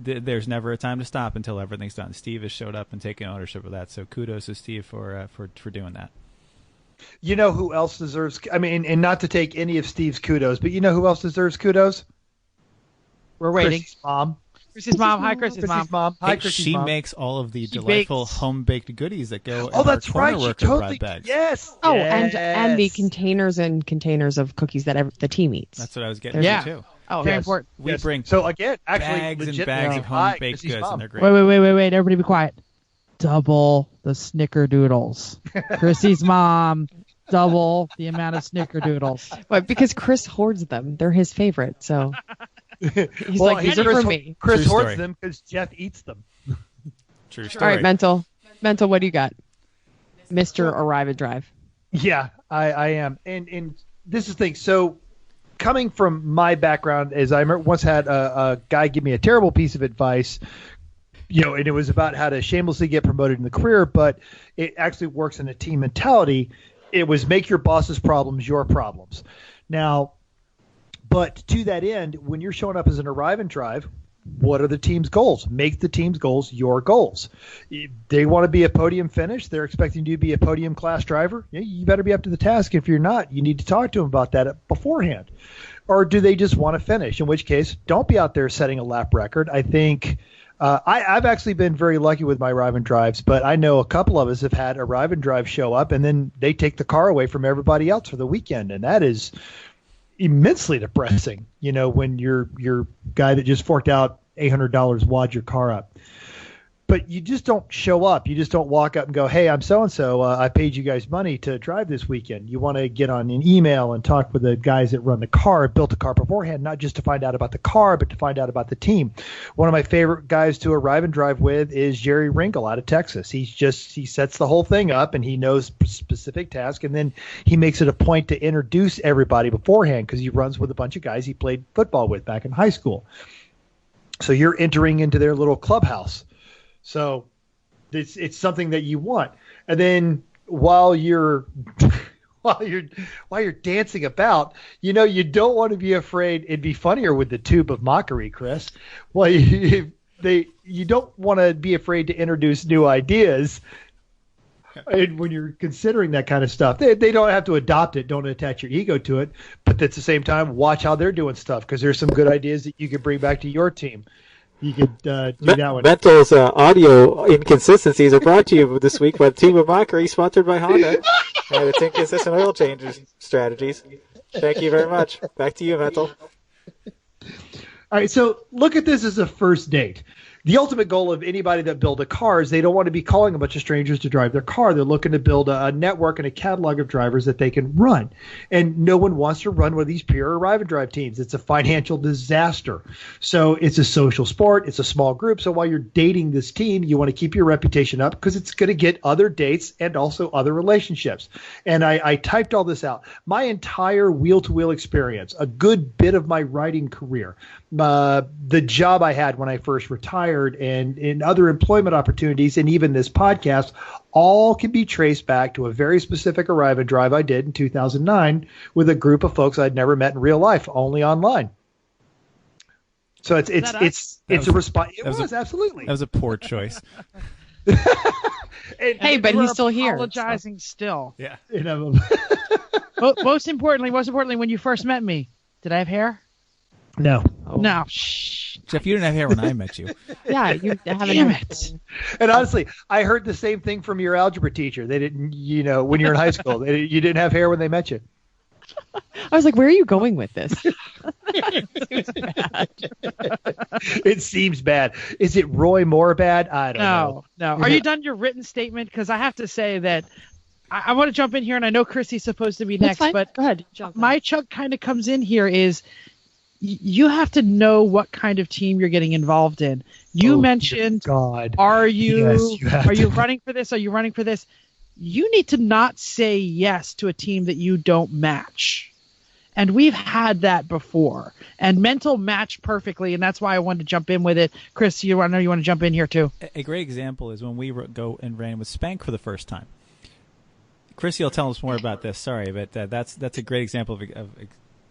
Speaker 3: there's never a time to stop until everything's done. Steve has showed up and taken ownership of that. So kudos to Steve for doing that.
Speaker 1: You know who else deserves? I mean, and not to take any of Steve's kudos, but you know who else deserves kudos?
Speaker 2: We're waiting.
Speaker 1: Chrissy's mom.
Speaker 2: Chrissy's mom. Hi, Chrissy's mom.
Speaker 1: Chrissy's mom. Hi,
Speaker 3: Hey,
Speaker 1: Chrissy's
Speaker 3: she
Speaker 1: mom.
Speaker 3: makes all of the
Speaker 2: She
Speaker 3: delightful
Speaker 2: bakes.
Speaker 3: home-baked goodies that go
Speaker 1: Oh,
Speaker 3: in
Speaker 1: that's
Speaker 3: our corner
Speaker 1: right. She
Speaker 3: worker
Speaker 1: totally.
Speaker 3: bread bags.
Speaker 1: Yes.
Speaker 5: Oh,
Speaker 1: yes.
Speaker 5: and the containers of cookies that the team eats.
Speaker 3: That's what I was getting
Speaker 2: Yeah.
Speaker 3: to, too.
Speaker 2: Oh, very
Speaker 1: Yes.
Speaker 2: important.
Speaker 3: We
Speaker 1: Yes.
Speaker 3: bring
Speaker 1: So again, actually,
Speaker 3: bags and
Speaker 1: legit-
Speaker 3: bags of
Speaker 1: Hi,
Speaker 3: home-baked
Speaker 1: Chrissy's
Speaker 3: goods,
Speaker 1: mom.
Speaker 3: and they're great.
Speaker 2: Wait. Everybody be quiet. Double the snickerdoodles. Chrissy's mom, double the amount of snickerdoodles.
Speaker 5: But because Chris hoards them, they're his favorite. So he's like, these are
Speaker 1: Chris,
Speaker 5: for me.
Speaker 1: Chris
Speaker 3: True
Speaker 1: hoards
Speaker 3: story.
Speaker 1: them because Jeff eats them.
Speaker 3: True
Speaker 5: All
Speaker 3: story.
Speaker 5: right, mental, what do you got, Mr. Arrive and Drive?
Speaker 1: Yeah, I am, and this is the thing. So, coming from my background, as I once had a guy give me a terrible piece of advice, and it was about how to shamelessly get promoted in the career, but it actually works in a team mentality. It was make your boss's problems your problems. Now, but to that end, when you're showing up as an arrive and drive, what are the team's goals? Make the team's goals your goals. They want to be a podium finish. They're expecting you to be a podium class driver. You better be up to the task. If you're not, you need to talk to them about that beforehand. Or do they just want to finish? In which case, don't be out there setting a lap record. I think I've actually been very lucky with my arrive and drives, but I know a couple of us have had arrive and drive show up, and then they take the car away from everybody else for the weekend, and that is immensely depressing, when your guy that just forked out $800 wad your car up. But you just don't show up. You just don't walk up and go, hey, I'm so-and-so. I paid you guys money to drive this weekend. You want to get on an email and talk with the guys that run the car, built the car beforehand, not just to find out about the car, but to find out about the team. One of my favorite guys to arrive and drive with is Jerry Ringel out of Texas. He sets the whole thing up, and he knows specific tasks, and then he makes it a point to introduce everybody beforehand because he runs with a bunch of guys he played football with back in high school. So you're entering into their little clubhouse. So It's something that you want. And then while you're dancing about, you don't want to be afraid. It'd be funnier with the tube of mockery, Chris. Well, you don't want to be afraid to introduce new ideas. And when you're considering that kind of stuff, they don't have to adopt it. Don't attach your ego to it. But at the same time, watch how they're doing stuff, because there's some good ideas that you could bring back to your team. You could do that one.
Speaker 6: Mental's audio inconsistencies are brought to you this week by the Tube of Mockery, sponsored by Honda and its inconsistent oil changes strategies. Thank you very much. Back to you, Mental.
Speaker 1: All right, so look at this as a first date. The ultimate goal of anybody that build a car is they don't want to be calling a bunch of strangers to drive their car. They're looking to build a network and a catalog of drivers that they can run. And no one wants to run one of these pure arrive and drive teams. It's a financial disaster. So it's a social sport. It's a small group. So while you're dating this team, you want to keep your reputation up, because it's going to get other dates and also other relationships. And I typed all this out. My entire wheel-to-wheel experience, a good bit of my riding career, the job I had when I first retired, and in other employment opportunities, and even this podcast, all can be traced back to a very specific arrive and drive I did in 2009 with a group of folks I'd never met in real life, only online. So it's a response. It was absolutely.
Speaker 3: That was a poor choice.
Speaker 5: Hey, but he's still here.
Speaker 2: Apologizing still.
Speaker 3: Yeah.
Speaker 2: Most importantly, when you first met me, did I have hair?
Speaker 1: No.
Speaker 2: Oh. No. Shh.
Speaker 3: Jeff, you didn't have hair when I met you.
Speaker 5: Yeah, you haven't.
Speaker 2: Damn it.
Speaker 1: And honestly, I heard the same thing from your algebra teacher. They didn't, when you're in high school, you didn't have hair when they met you.
Speaker 5: I was like, where are you going with this?
Speaker 1: It seems bad. Is it Roy Moore bad? I don't know.
Speaker 2: No. Are you done your written statement? Because I have to say that I want to jump in here, and I know Chrissy's supposed to be next, but
Speaker 5: go ahead. Jump in.
Speaker 2: My chunk kind of comes in here is you have to know what kind of team you're getting involved in. You mentioned,
Speaker 1: God,
Speaker 2: are you
Speaker 1: Yes,
Speaker 2: running for this? Are you running for this? You need to not say yes to a team that you don't match. And we've had that before. And Mental matched perfectly, and that's why I wanted to jump in with it. Chris, I know you want to jump in here too.
Speaker 3: A great example is when we go and ran with Spank for the first time. Chrissy will tell us more about this. Sorry, but that's a great example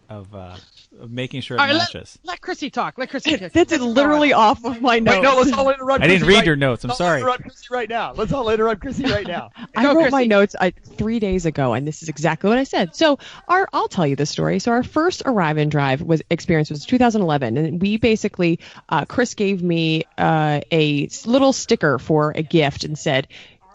Speaker 3: of making sure it matches.
Speaker 2: Let Chrissy talk.
Speaker 5: This is literally off of my notes.
Speaker 1: Wait, no, let's all interrupt.
Speaker 3: I didn't read your notes. I'm sorry.
Speaker 1: Let's interrupt Chrissy right now. Let's all interrupt Chrissy right now.
Speaker 5: I wrote my notes 3 days ago, and this is exactly what I said. So I'll tell you the story. So our first Arrive and Drive experience was 2011, and we basically, Chris gave me a little sticker for a gift and said,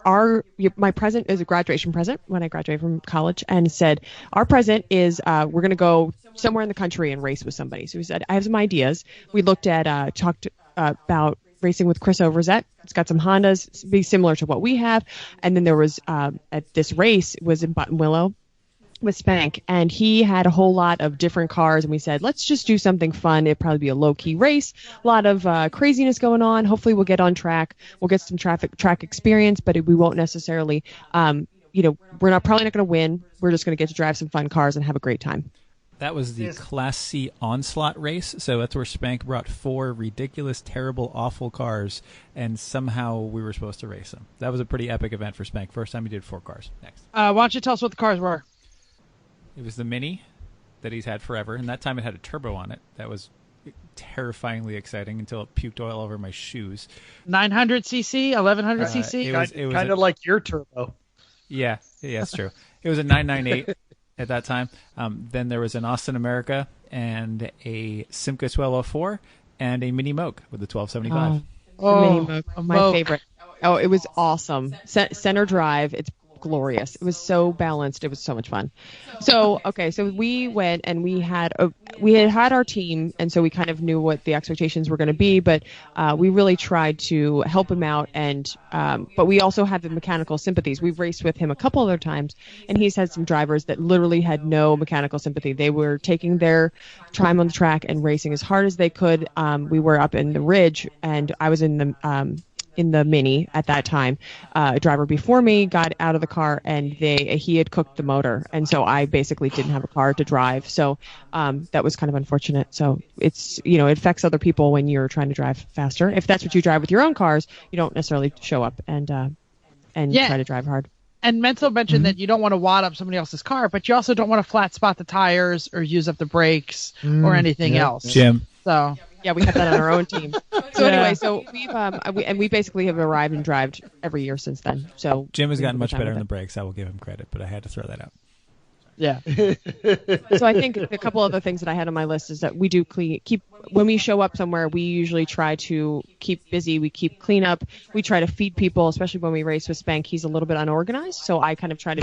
Speaker 5: my present is a graduation present when I graduated from college, and said, our present is we're going to go somewhere in the country and race with somebody. So we said, I have some ideas. We looked at, talked about racing with Chris Overzet. It's got some Hondas, be similar to what we have. And then there was, at this race, it was in Buttonwillow with Spank, and he had a whole lot of different cars, and we said, let's just do something fun. It'd probably be a low-key race, a lot of craziness going on. Hopefully we'll get on track, we'll get some track experience, but we won't necessarily we're probably not going to win. We're just going to get to drive some fun cars and have a great time.
Speaker 3: That was the Class C Onslaught race, so that's where Spank brought 4 ridiculous, terrible, awful cars, and somehow we were supposed to race them. That was a pretty epic event for Spank. First time he did 4 cars. Next.
Speaker 2: Why don't you tell us what the cars were?
Speaker 3: It was the Mini that he's had forever, and that time it had a turbo on it. That was terrifyingly exciting until it puked oil over my shoes.
Speaker 2: 900cc, 1100cc?
Speaker 3: It was
Speaker 1: kind of like your turbo.
Speaker 3: Yeah, that's true. It was a 998 at that time. Then there was an Austin America and a Simca 1204 and a Mini Moke with the 1275.
Speaker 5: Mini Moke, my favorite. Oh, it was awesome. Center drive. It's glorious. It was so balanced. It was so much fun. So we went and we had our team, and so we kind of knew what the expectations were going to be, but we really tried to help him out, and but we also had the mechanical sympathies. We've raced with him a couple other times, and he's had some drivers that literally had no mechanical sympathy. They were taking their time on the track and racing as hard as they could. We were up in the Ridge, and I was in the in the Mini at that time. A driver before me got out of the car and he had cooked the motor, and so I basically didn't have a car to drive. So that was kind of unfortunate. So it's, it affects other people when you're trying to drive faster. If that's what you drive with your own cars, you don't necessarily show up and try to drive hard.
Speaker 2: And Mental mentioned that you don't want to wad up somebody else's car, but you also don't want to flat spot the tires or use up the brakes or anything else.
Speaker 3: Jim.
Speaker 2: So
Speaker 5: yeah, we have that on our own team. So anyway, so we basically have arrived and drived every year since then. So
Speaker 3: Jim has gotten much better on the brakes. I will give him credit, but I had to throw that out.
Speaker 2: yeah.
Speaker 5: So I think a couple other things that I had on my list is that we do keep when we show up somewhere, we usually try to keep busy. We keep clean up. We try to feed people, especially when we race with Spank. He's a little bit unorganized, so I kind of try to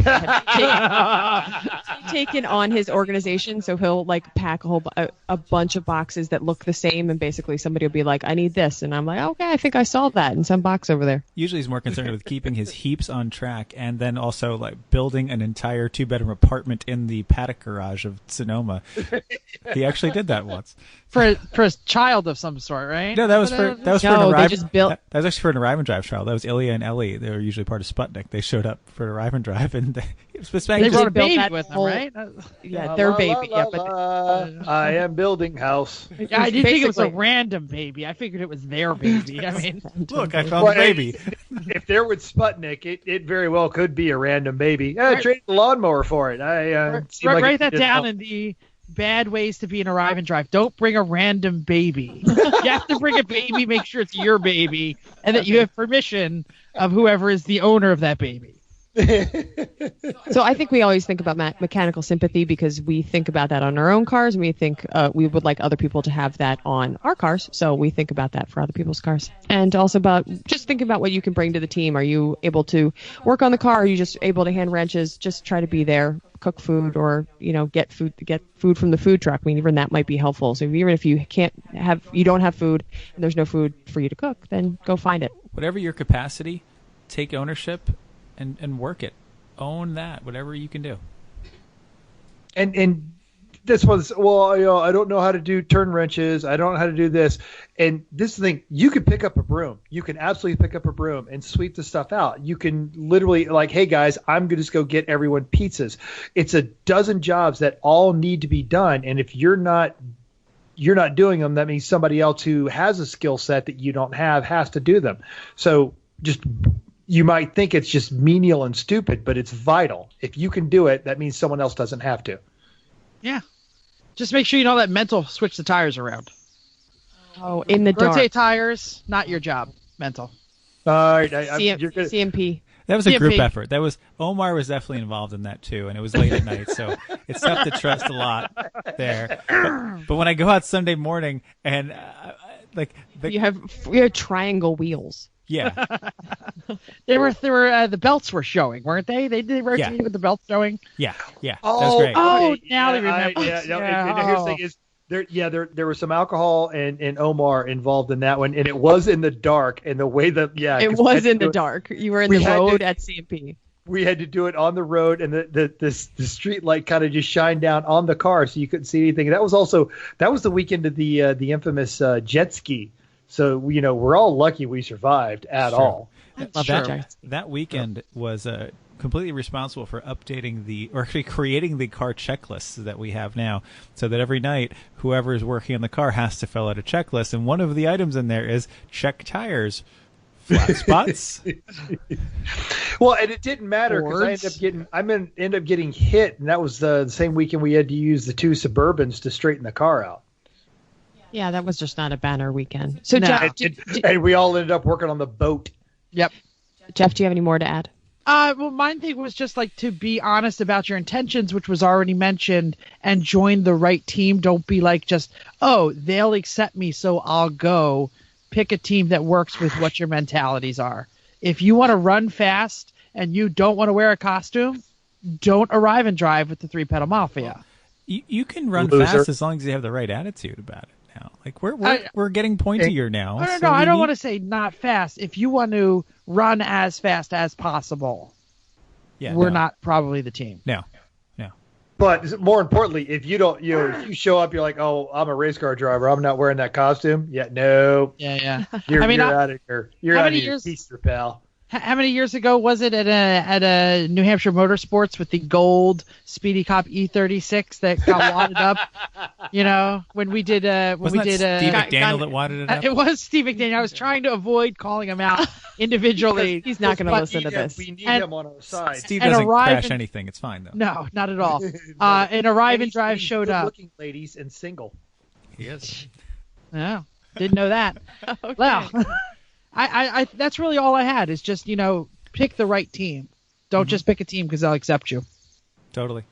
Speaker 5: take in on his organization. So he'll like pack a bunch of boxes that look the same, and basically somebody will be like, "I need this," and I'm like, "Okay, I think I saw that in some box over there."
Speaker 3: Usually he's more concerned with keeping his heaps on track, and then also like building an entire 2-bedroom apartment in the paddock garage of Sonoma. He actually did that once.
Speaker 2: For a child of some sort, right?
Speaker 3: No, that was for an arrive.
Speaker 5: That
Speaker 3: was actually for an arrive and drive trial. That was Ilya and Ellie. They were usually part of Sputnik. They showed up for an arrive and drive, and
Speaker 2: they brought a baby with them, right?
Speaker 5: Yeah, their baby. Yeah, but
Speaker 1: I am building house.
Speaker 2: Yeah, I didn't think it was a random baby. I figured it was their baby. I mean,
Speaker 3: look, I found the baby.
Speaker 1: If they're with Sputnik, it very well could be a random baby. Trade the lawnmower for it.
Speaker 2: Write that down in the bad ways to be an arrive and drive. Don't bring a random baby. You have to bring a baby, make sure it's your baby, and that you have permission of whoever is the owner of that baby.
Speaker 5: So I think we always think about mechanical sympathy because we think about that on our own cars, and we think we would like other people to have that on our cars. So we think about that for other people's cars, and also about just thinking about what you can bring to the team. Are you able to work on the car? Are you just able to hand wrenches? Just try to be there, cook food, or get food from the food truck. I mean, even that might be helpful. So even if you don't have food and there's no food for you to cook, then go find it.
Speaker 3: Whatever your capacity, take ownership. And work it. Own that, whatever you can do.
Speaker 1: And this was, I don't know how to do turn wrenches. I don't know how to do this. And this thing, you could pick up a broom. You can absolutely pick up a broom and sweep the stuff out. You can literally hey guys, I'm going to just go get everyone pizzas. It's a dozen jobs that all need to be done. And if you're not doing them, that means somebody else who has a skill set that you don't have has to do them. So you might think it's just menial and stupid, but it's vital. If you can do it, that means someone else doesn't have to.
Speaker 2: Yeah. Just make sure you know that Mental switch the tires around.
Speaker 5: Oh, in the dark.
Speaker 2: Rotate tires, not your job. Mental.
Speaker 1: All right.
Speaker 5: You're good. CMP.
Speaker 3: That was a group effort. Omar was definitely involved in that too, and it was late at night, so it's tough to trust a lot there. But when I go out Sunday morning and
Speaker 5: you have triangle wheels.
Speaker 3: Yeah.
Speaker 2: they were the belts were showing, weren't they? They did rotate with the belts showing.
Speaker 3: Yeah. That was great.
Speaker 2: Oh, now they remember.
Speaker 1: Here's the thing is there was some alcohol and Omar involved in that one, and it was in the dark, and the way that
Speaker 5: it was in the dark. You were in the road at CMP.
Speaker 1: We had to do it on the road, and the street light kind of just shined down on the car, so you couldn't see anything. That was the weekend of the infamous jet ski. So, we're all lucky we survived at all.
Speaker 3: That weekend was completely responsible for updating or actually creating the car checklists that we have now, so that every night whoever is working on the car has to fill out a checklist. And one of the items in there is check tires, flat spots.
Speaker 1: Well, and it didn't matter because I ended up getting hit, and that was the same weekend we had to use the 2 Suburbans to straighten the car out.
Speaker 5: Yeah, that was just not a banner weekend. So,
Speaker 2: no.
Speaker 5: Jeff,
Speaker 1: and we all ended up working on the boat.
Speaker 2: Yep.
Speaker 5: Jeff, do you have any more to add?
Speaker 2: Well, my thing was just to be honest about your intentions, which was already mentioned, and join the right team. Don't be they'll accept me, so I'll go. Pick a team that works with what your mentalities are. If you want to run fast and you don't want to wear a costume, don't arrive and drive with the 3-pedal mafia.
Speaker 3: You can run fast as long as you have the right attitude about it. Now, we're getting pointier now.
Speaker 2: No, I don't want to say not fast. If you want to run as fast as possible, we're not probably the team.
Speaker 3: No.
Speaker 1: But more importantly, if you don't, if you show up, you're like, oh, I'm a race car driver. I'm not wearing that costume. Yeah, no.
Speaker 2: Yeah.
Speaker 1: You're out of here. You're out of your Easter, pal.
Speaker 2: How many years ago was it at a New Hampshire Motorsports with the gold Speedy Cop E36 that got wadded up? When we did
Speaker 3: Steve McDaniel that wadded it up?
Speaker 2: It was Steve McDaniel. I was trying to avoid calling him out individually.
Speaker 5: He's not going to listen to this.
Speaker 1: We need him on our side.
Speaker 3: Steve doesn't crash anything. It's fine though.
Speaker 2: No, not at all. And Arrive and Drive showed up.
Speaker 1: Looking ladies and single.
Speaker 3: He is.
Speaker 2: No, didn't know that.
Speaker 5: Okay.
Speaker 2: Well. I that's really all I had is just, pick the right team. Don't just pick a team because they'll accept you.
Speaker 3: Totally.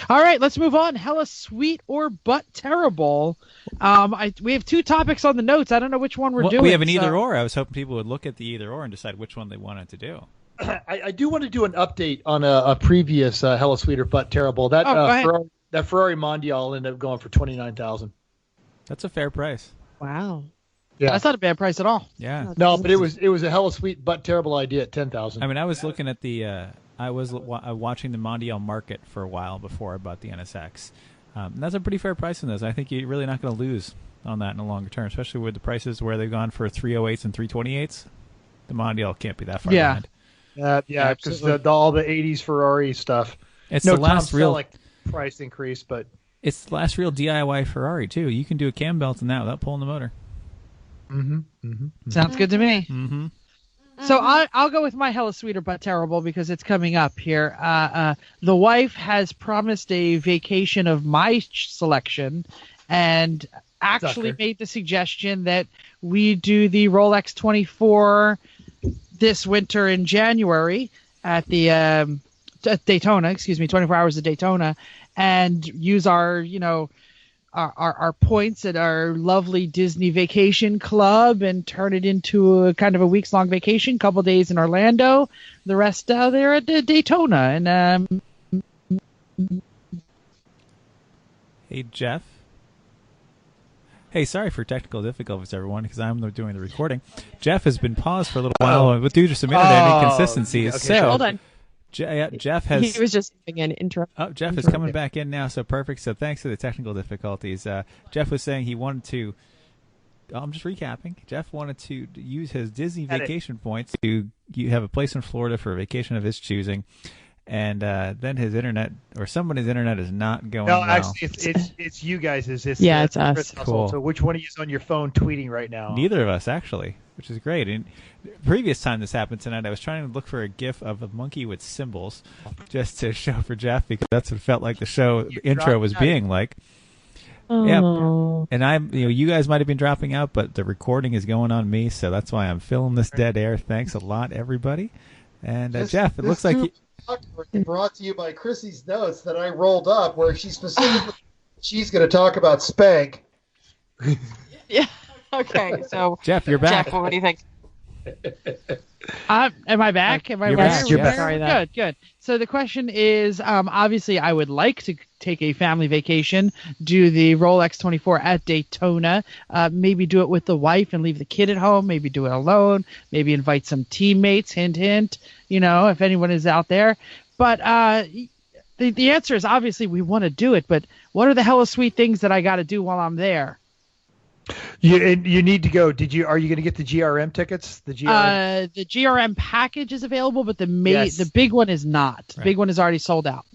Speaker 2: All right, let's move on. Hella sweet or but terrible. We have 2 topics on the notes. I don't know which one we're doing.
Speaker 3: We have an either or. I was hoping people would look at the either or and decide which one they wanted to do.
Speaker 1: I do want to do an update on a previous Hella sweet or but terrible. That Ferrari Mondial ended up going for $29,000. That's
Speaker 3: a fair price.
Speaker 5: Wow.
Speaker 1: Yeah,
Speaker 2: that's not a bad price at all.
Speaker 3: Yeah.
Speaker 1: No, but it was a hella sweet but terrible idea at $10,000.
Speaker 3: I mean, I was looking at the I was watching the Mondial market for a while before I bought the NSX. And that's a pretty fair price in those. I think you're really not going to lose on that in the longer term, especially with the prices where they've gone for 308s and 328s. The Mondial can't be that far behind.
Speaker 1: Yeah, because all the 80s Ferrari stuff.
Speaker 3: It's the last real
Speaker 1: price increase, but
Speaker 3: it's the last real DIY Ferrari too. You can do a cam belt in that without pulling the motor.
Speaker 2: Sounds good to me.
Speaker 3: Mm-hmm.
Speaker 2: So I'll go with my hella sweeter but terrible because it's coming up here. The wife has promised a vacation of my selection and actually made the suggestion that we do the Rolex 24 this winter in January at the at Daytona, 24 hours of Daytona, and use our our points at our lovely Disney Vacation Club and turn it into a kind of a weeks-long vacation, couple days in Orlando, the rest there at Daytona. And
Speaker 3: hey, Jeff. Hey, sorry for technical difficulties, everyone, because I'm doing the recording. Jeff has been paused for a little while due to some internet inconsistencies.
Speaker 5: Okay, so hold on.
Speaker 3: Jeff has.
Speaker 5: He was just an interrupt.
Speaker 3: Oh, Jeff is coming back in now, so perfect. So thanks for the technical difficulties. Jeff was saying he wanted to. I'm just recapping. Jeff wanted to use his Disney vacation points to have a place in Florida for a vacation of his choosing, and then his internet or somebody's internet is not going well.
Speaker 1: No, actually, it's you guys. It's
Speaker 5: us.
Speaker 1: Cool. So which one of you is on your phone tweeting right now?
Speaker 3: Neither of us, actually, which is great. And previous time this happened tonight, I was trying to look for a GIF of a monkey with cymbals, just to show for Jeff because that's what it felt like the intro was being like.
Speaker 5: Oh.
Speaker 3: Yeah, and you guys might have been dropping out, but the recording is going on me, so that's why I'm filling this dead air. Thanks a lot, everybody. And Jeff, it looks like
Speaker 7: brought to you by Chrissy's notes that I rolled up, where she's going to talk about Spank.
Speaker 5: Yeah. Okay. So
Speaker 3: Jeff, you're back.
Speaker 5: Jeff, what do you think?
Speaker 2: Am I back? Am I
Speaker 3: You're
Speaker 2: back?
Speaker 3: back. You're back.
Speaker 2: Sorry, good. So the question is, obviously, I would like to take a family vacation, do the Rolex 24 at Daytona, maybe do it with the wife and leave the kid at home, maybe do it alone, maybe invite some teammates, hint, hint, if anyone is out there. But the answer is obviously we want to do it, but what are the hella sweet things that I got to do while I'm there?
Speaker 1: You need to go. Are you going to get the GRM tickets? The
Speaker 2: GRM package is available, but the big one is not. The big one is already sold out.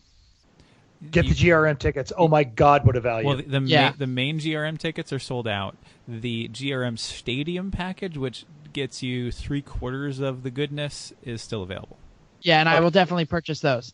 Speaker 1: Get the GRM tickets. Oh my God, what a value!
Speaker 3: Well, the main GRM tickets are sold out. The GRM Stadium package, which gets you 3/4 of the goodness, is still available.
Speaker 2: Yeah, and I will definitely purchase those.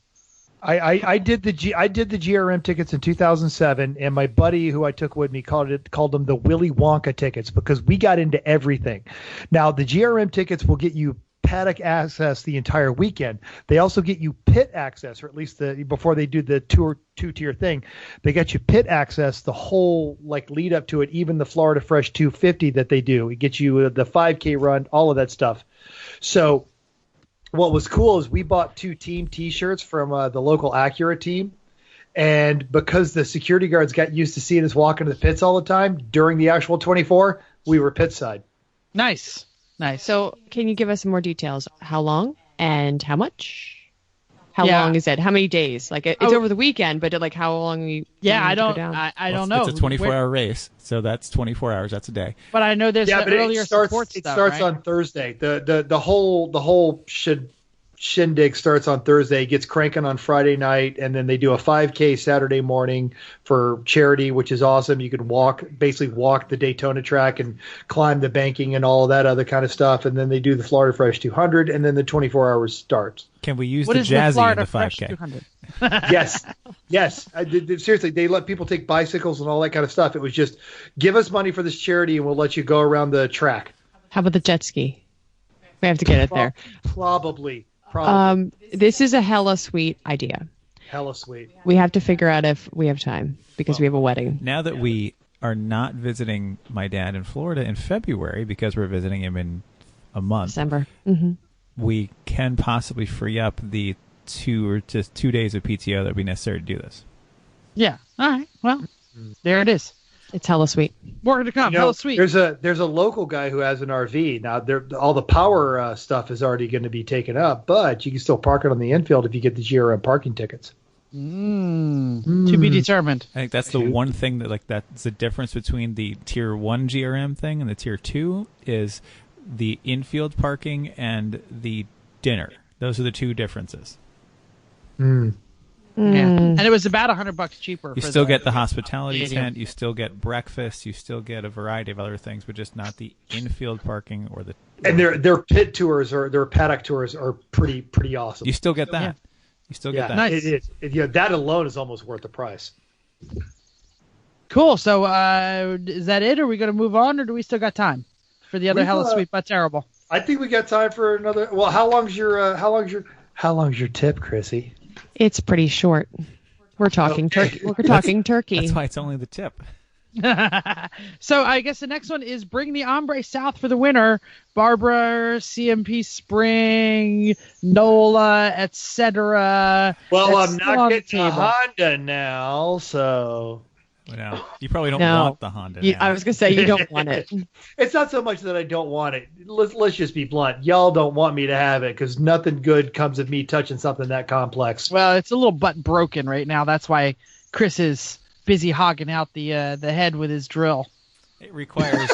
Speaker 1: I did the GRM tickets in 2007, and my buddy who I took with me called them the Willy Wonka tickets because we got into everything. Now the GRM tickets will get you paddock access the entire weekend. They also get you pit access, or at least before they do the two-tier thing, they get you pit access the whole lead up to it, even the Florida Fresh 250 that they do. It gets you the 5K run, all of that stuff. So what was cool is we bought 2 team T-shirts from the local Acura team, and because the security guards got used to seeing us walk into the pits all the time during the actual 24, we were pit side.
Speaker 2: Nice.
Speaker 5: So can you give us some more details? How long and how much? How
Speaker 2: Yeah.
Speaker 5: long is it? How many days? Like it's over the weekend, but like how long?
Speaker 2: I don't.
Speaker 5: Down?
Speaker 2: I don't know.
Speaker 3: It's a 24-hour race, so that's 24 hours. That's a day.
Speaker 2: But I know there's
Speaker 1: Yeah,
Speaker 2: the
Speaker 1: but
Speaker 2: earlier
Speaker 1: it starts.
Speaker 2: support
Speaker 1: It
Speaker 2: stuff,
Speaker 1: starts
Speaker 2: right?
Speaker 1: on Thursday. The whole shindig starts on Thursday, gets cranking on Friday night, and then they do a 5K Saturday morning for charity, which is awesome. You can basically walk the Daytona track and climb the banking and all that other kind of stuff. And then they do the Florida Fresh 200, and then the 24 hours starts.
Speaker 3: Can we use
Speaker 2: What
Speaker 3: the
Speaker 2: is
Speaker 3: Jazzy
Speaker 2: Florida
Speaker 3: in the
Speaker 2: Fresh
Speaker 3: 5K?
Speaker 2: 200?
Speaker 1: Yes. Seriously, they let people take bicycles and all that kind of stuff. It was just, give us money for this charity, and we'll let you go around the track.
Speaker 5: How about the jet ski? We have to get it there.
Speaker 1: Probably.
Speaker 5: This is a hella sweet idea.
Speaker 1: Hella sweet.
Speaker 5: We have to figure out if we have time because we have a wedding.
Speaker 3: Now that we are not visiting my dad in Florida in February because we're visiting him in a month,
Speaker 5: December.
Speaker 3: we can possibly free up the 2 days of PTO that would be necessary to do this.
Speaker 2: Yeah. All right. Well, there it is.
Speaker 5: It's hella sweet.
Speaker 2: More to come.
Speaker 1: You know,
Speaker 2: Hella sweet.
Speaker 1: There's a local guy who has an RV. Now, all the power stuff is already going to be taken up, but you can still park it on the infield if you get the GRM parking tickets.
Speaker 2: To be determined.
Speaker 3: I think that's the one thing that's the difference between the Tier 1 GRM thing and the Tier 2 is the infield parking and the dinner. Those are the two differences.
Speaker 2: Yeah. And it was about $100 cheaper.
Speaker 3: You still get the hospitality tent, you still get breakfast, you still get a variety of other things, but just not the infield parking or the.
Speaker 1: And their pit tours or their paddock tours are pretty awesome.
Speaker 3: You still get that. Yeah. You still get that.
Speaker 2: Nice.
Speaker 1: It is. That alone is almost worth the price.
Speaker 2: Cool. So is that it? Are we going to move on, or do we still got time for the other hella sweet but terrible?
Speaker 1: I think we got time for another. Well, how long's your tip, Chrissy?
Speaker 5: It's pretty short. We're talking turkey. We're talking turkey.
Speaker 3: That's why it's only the tip.
Speaker 2: So I guess the next one is bring the Ombre south for the winter. Barbara, CMP Spring, NOLA, etc.
Speaker 1: Well, I'm not getting a Honda now, so.
Speaker 3: You probably don't want the Honda now.
Speaker 5: I was going to say you don't want it.
Speaker 1: It's not so much that I don't want it. Let's just be blunt. Y'all don't want me to have it because nothing good comes of me touching something that complex.
Speaker 2: Well, it's a little butt broken right now. That's why Chris is busy hogging out the head with his drill.
Speaker 3: It requires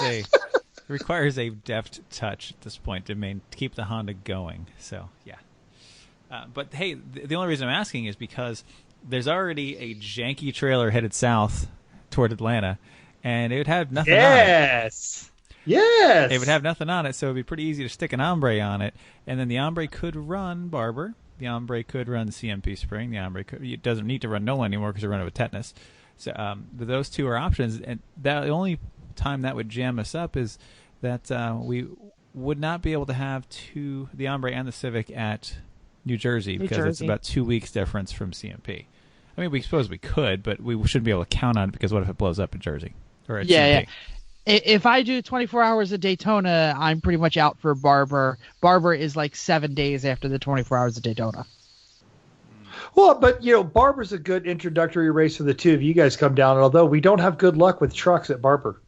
Speaker 3: a deft touch at this point to keep the Honda going. So yeah. But hey, the only reason I'm asking is because there's already a janky trailer headed south toward Atlanta, and it would have nothing on it.
Speaker 1: Yes.
Speaker 3: It would have nothing on it, so it would be pretty easy to stick an Ombre on it, and then the Ombre could run Barber. The Ombre could run CMP Spring. The Ombre it doesn't need to run NOLA anymore because it run with tetanus. So those two are options, and the only time that would jam us up is that we would not be able to have the Ombre and the Civic at New Jersey because it's about 2 weeks difference from CMP. I mean, we suppose we could, but we shouldn't be able to count on it because what if it blows up in Jersey or at CMP?
Speaker 2: Yeah. If I do 24 hours of Daytona, I'm pretty much out for Barber. Barber is like 7 days after the 24 hours of Daytona.
Speaker 1: Well, but Barber's a good introductory race for the two of you guys come down. Although we don't have good luck with trucks at Barber.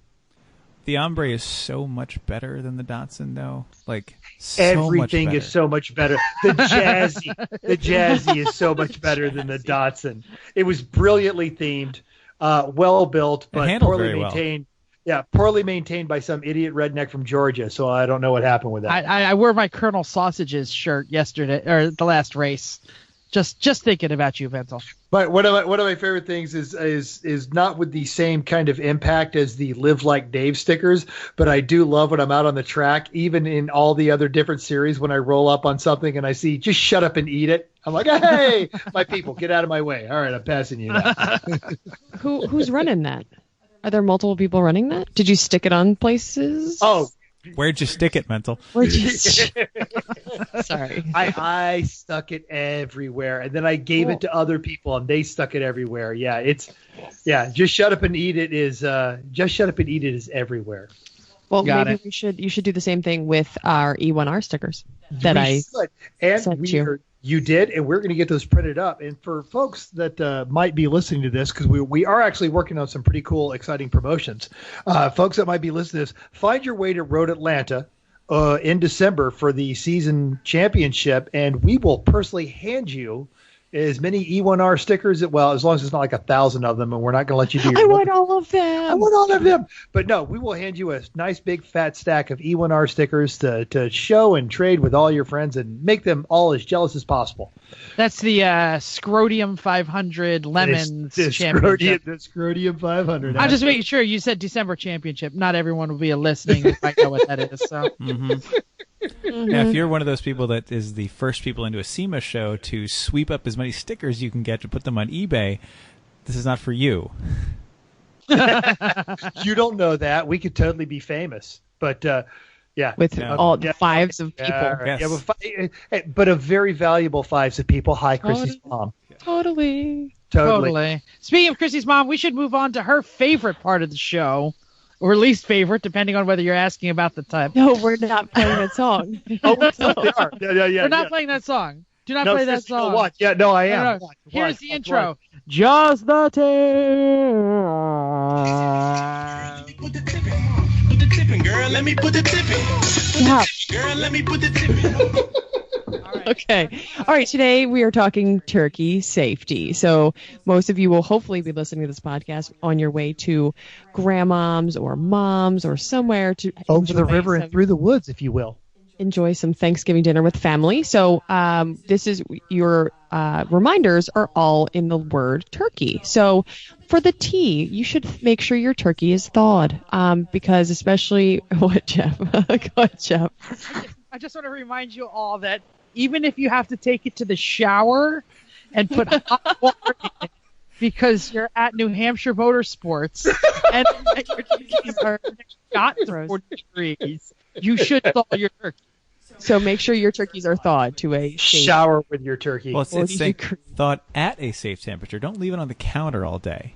Speaker 3: The Ombre is so much better than the Datsun, though.
Speaker 1: Everything is so much better. The Jazzy is so much better than the Datsun. It was brilliantly themed, well built, but poorly maintained. Well. Yeah, poorly maintained by some idiot redneck from Georgia. So I don't know what happened with that.
Speaker 2: I wore my Colonel Sausages shirt yesterday or the last race. Just thinking about you, Venzel.
Speaker 1: But one of my favorite things is not with the same kind of impact as the Live Like Dave stickers, but I do love when I'm out on the track, even in all the other different series, when I roll up on something and I see just shut up and eat it. I'm like, hey, my people, get out of my way. All right, I'm passing you now.
Speaker 5: Who's running that? Are there multiple people running that? Did you stick it on places?
Speaker 1: Oh.
Speaker 3: Where'd you stick it, Mental?
Speaker 5: Sorry.
Speaker 1: I stuck it everywhere, and then I gave it to other people, and they stuck it everywhere. Just shut up and eat it is everywhere.
Speaker 5: Well, maybe you should do the same thing with our E1R stickers
Speaker 1: You did, and we're going to get those printed up. And for folks that might be listening to this, because we are actually working on some pretty cool, exciting promotions. Folks that might be listening to this, find your way to Road Atlanta in December for the season championship, and we will personally hand you as many E1R stickers. Well, as long as it's not like 1,000 of them, and we're not going to let you do.
Speaker 5: I want all of them.
Speaker 1: I want all of them. But no, we will hand you a nice big fat stack of E1R stickers to show and trade with all your friends and make them all as jealous as possible.
Speaker 2: That's the Scrotium 500 Lemons Championship.
Speaker 1: The Scrotium 500.
Speaker 2: I'm just making sure you said December Championship. Not everyone will be listening who might know what that is. So.
Speaker 3: Now, if you're one of those people that is the first people into a SEMA show to sweep up as many stickers you can get to put them on eBay, this is not for you.
Speaker 1: You don't know that. We could totally be famous. But, yeah.
Speaker 5: With all the fives of people.
Speaker 1: Yeah,
Speaker 3: Yes.
Speaker 1: but a very valuable fives of people. Hi, Chrissy's mom.
Speaker 5: Totally.
Speaker 2: Speaking of Chrissy's mom, we should move on to her favorite part of the show. Or least favorite, depending on whether you're asking about the type.
Speaker 5: No, we're not playing that song.
Speaker 1: Oh, they are. Yeah.
Speaker 2: We're not playing that song. Do not play that song.
Speaker 1: What? Yeah, no, I am.
Speaker 2: No. Here's the intro. Just the tip.
Speaker 8: Put the tipping, girl. Let me put the tipping.
Speaker 5: Yeah.
Speaker 8: Girl, let me put the tipping.
Speaker 5: Okay. All right. Today we are talking turkey safety. So most of you will hopefully be listening to this podcast on your way to grandmom's or mom's or somewhere to
Speaker 1: over the river and through the woods, if you will.
Speaker 5: Enjoy some Thanksgiving dinner with family. So this is your reminders are all in the word turkey. So for the tea, you should make sure your turkey is thawed because especially what, Jeff? Go ahead, Jeff.
Speaker 2: I just want to remind you all that even if you have to take it to the shower and put hot water in it because you're at New Hampshire Motorsports and your turkeys are shot to 40 degrees, you should thaw your turkey.
Speaker 5: So make sure your turkeys are thawed to a safe.
Speaker 1: Shower with your turkey.
Speaker 3: Well, it's saying thawed at a safe temperature. Don't leave it on the counter all day.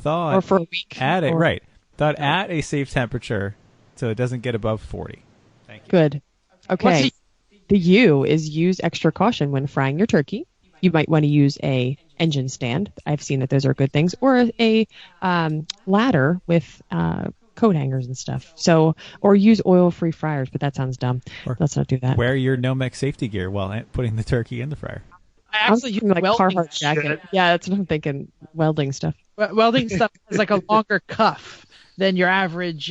Speaker 3: Thawed
Speaker 5: or for a week.
Speaker 3: At it, right. Thawed at a safe temperature so it doesn't get above 40. Thank you.
Speaker 5: Good. Okay. The U is use extra caution when frying your turkey. You might want to use a engine stand. I've seen that those are good things. Or a ladder with coat hangers and stuff. So, or use oil-free fryers, but that sounds dumb.
Speaker 3: Or
Speaker 5: let's not do that.
Speaker 3: Wear your Nomex safety gear while putting the turkey in the fryer.
Speaker 2: I actually use
Speaker 5: like
Speaker 2: welding
Speaker 5: Carhartt jacket. Yeah, that's what I'm thinking. Welding stuff.
Speaker 2: Welding stuff is like a longer cuff than your average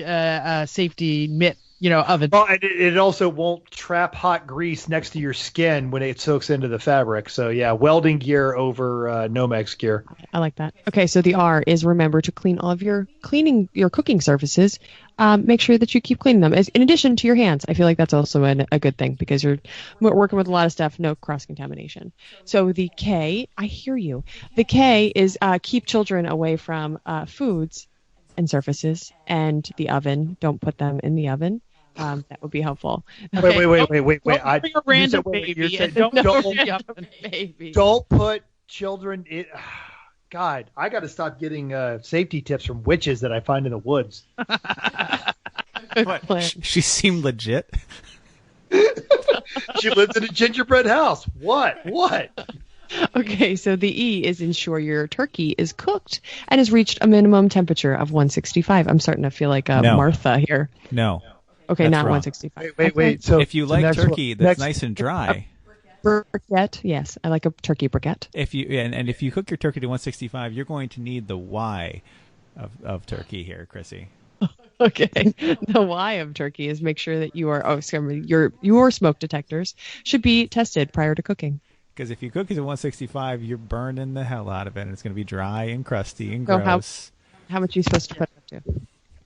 Speaker 2: safety mitt. Oven.
Speaker 1: Well, and it also won't trap hot grease next to your skin when it soaks into the fabric. So, yeah, welding gear over Nomex gear.
Speaker 5: I like that. Okay, so the R is remember to clean all of your cooking surfaces. Make sure that you keep cleaning them. In addition to your hands, I feel like that's also a good thing because you're working with a lot of stuff, no cross-contamination. So the K, I hear you. The K is keep children away from foods and surfaces and the oven. Don't put them in the oven. That would be helpful.
Speaker 1: Okay. Wait.
Speaker 2: Don't bring a random baby and
Speaker 1: don't put children in. God, I got to stop getting safety tips from witches that I find in the woods.
Speaker 3: What? She seemed legit.
Speaker 1: She lives in a gingerbread house. What?
Speaker 5: Okay, so the E is ensure your turkey is cooked and has reached a minimum temperature of 165. I'm starting to feel like Martha here.
Speaker 3: No.
Speaker 5: Okay,
Speaker 3: That's
Speaker 5: not
Speaker 3: wrong.
Speaker 5: 165.
Speaker 1: Wait. So
Speaker 3: if you like turkey that's nice and dry,
Speaker 5: briquette. Yes, I like a turkey briquette.
Speaker 3: If you cook your turkey to 165, you're going to need the Y of turkey here, Chrissy.
Speaker 5: Okay, the Y of turkey is make sure that your smoke detectors should be tested prior to cooking.
Speaker 3: Because if you cook it at 165, you're burning the hell out of it, and it's going to be dry and crusty and gross.
Speaker 5: How much are you supposed to put it up to?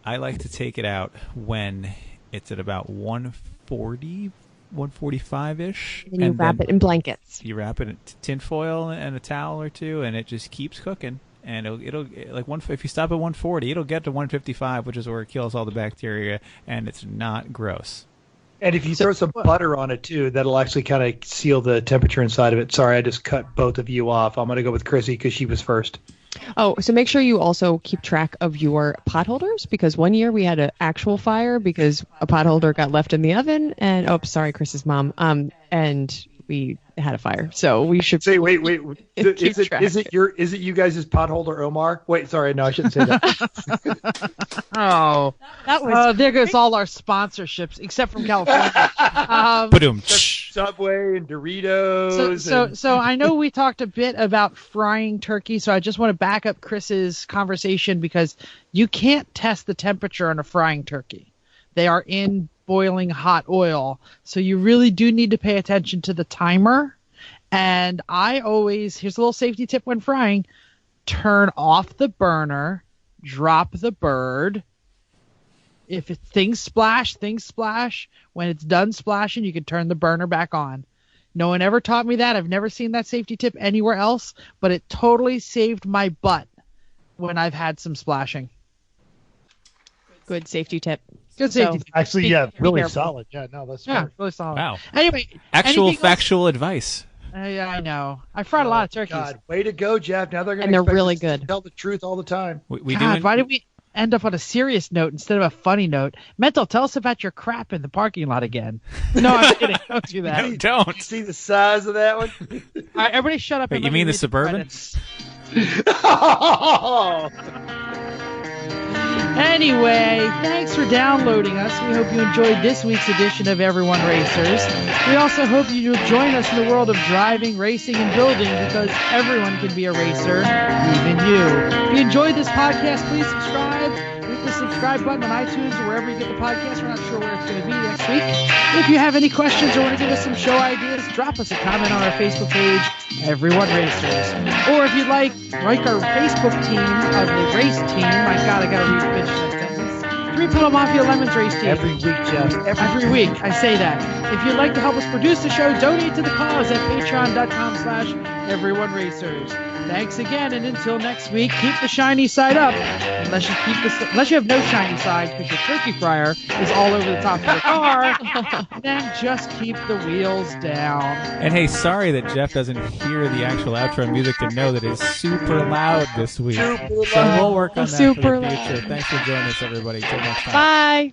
Speaker 3: I like to take it out when it's at about 140, 145-ish.
Speaker 5: And you wrap it in blankets.
Speaker 3: You wrap it in tinfoil and a towel or two, and it just keeps cooking. And it'll if you stop at 140, it'll get to 155, which is where it kills all the bacteria, and it's not gross.
Speaker 1: And if you throw some butter on it, too, that'll actually kind of seal the temperature inside of it. Sorry, I just cut both of you off. I'm going to go with Chrissy because she was first.
Speaker 5: Oh, so make sure you also keep track of your pot holders because one year we had an actual fire because a pot holder got left in the oven and sorry, Chris's mom. And we had a fire, so we should
Speaker 1: say. Wait. Is it you guys' potholder Omar? Wait, sorry, no, I shouldn't say that.
Speaker 2: That was. There goes all our sponsorships except from California.
Speaker 1: Subway and Doritos.
Speaker 2: So I know we talked a bit about frying turkey, so I just want to back up Chris's conversation because you can't test the temperature on a frying turkey. They are in boiling hot oil, so you really do need to pay attention to the timer. And here's a little safety tip when frying: turn off the burner, drop the bird. If things splash. When it's done splashing, you can turn the burner back on. No one ever taught me that. I've never seen that safety tip anywhere else, but it totally saved my butt when I've had some splashing.
Speaker 5: Good safety tip.
Speaker 2: Good safety tip.
Speaker 1: Actually,
Speaker 5: be
Speaker 1: really
Speaker 5: careful.
Speaker 1: solid. Yeah, no, that's
Speaker 2: Yeah,
Speaker 1: fair.
Speaker 2: really solid.
Speaker 3: Wow.
Speaker 2: Anyway,
Speaker 3: Actual
Speaker 2: anything else?
Speaker 3: factual advice.
Speaker 2: Yeah, I know. I fried a lot of turkeys.
Speaker 1: God, way to go, Jeff. Now they're going
Speaker 5: And
Speaker 1: to
Speaker 5: they're really
Speaker 1: to
Speaker 5: good.
Speaker 1: tell the truth all the time.
Speaker 3: We
Speaker 2: God,
Speaker 3: do.
Speaker 2: why did we end up on a serious note instead of a funny note? Mental, tell us about your crap in the parking lot again. No, I'm kidding. Don't do that.
Speaker 3: No, don't.
Speaker 1: See the size of that one?
Speaker 2: All right, everybody shut up.
Speaker 3: Wait,
Speaker 2: and
Speaker 3: you
Speaker 2: let me
Speaker 3: mean the
Speaker 2: read
Speaker 3: Suburban?
Speaker 2: credits. Anyway, thanks for downloading us. We hope you enjoyed this week's edition of Everyone Racers. We also hope you'll join us in the world of driving, racing, and building because everyone can be a racer, even you. If you enjoyed this podcast, please subscribe. Hit the subscribe button on iTunes or wherever you get the podcast. We're not sure where it's going to be next week. If you have any questions or want to give us some show ideas, drop us a comment on our Facebook page, Everyone Racers. Or if you'd like our Facebook team of the race team. My God, I got to finish that sentence. Three Pillow Mafia Lemons race team.
Speaker 1: Every week, Jeff.
Speaker 2: Every week, I say that. If you'd like to help us produce the show, donate to the cause at patreon.com/Everyone Racers. Thanks again, and until next week, keep the shiny side up. Unless you have no shiny side because your turkey fryer is all over the top of your car, then just keep the wheels down.
Speaker 3: And hey, sorry that Jeff doesn't hear the actual outro music to know that it's super loud this week. So we'll work on that
Speaker 5: Super
Speaker 3: for the future. Thanks for joining us, everybody. Till next time.
Speaker 5: Bye.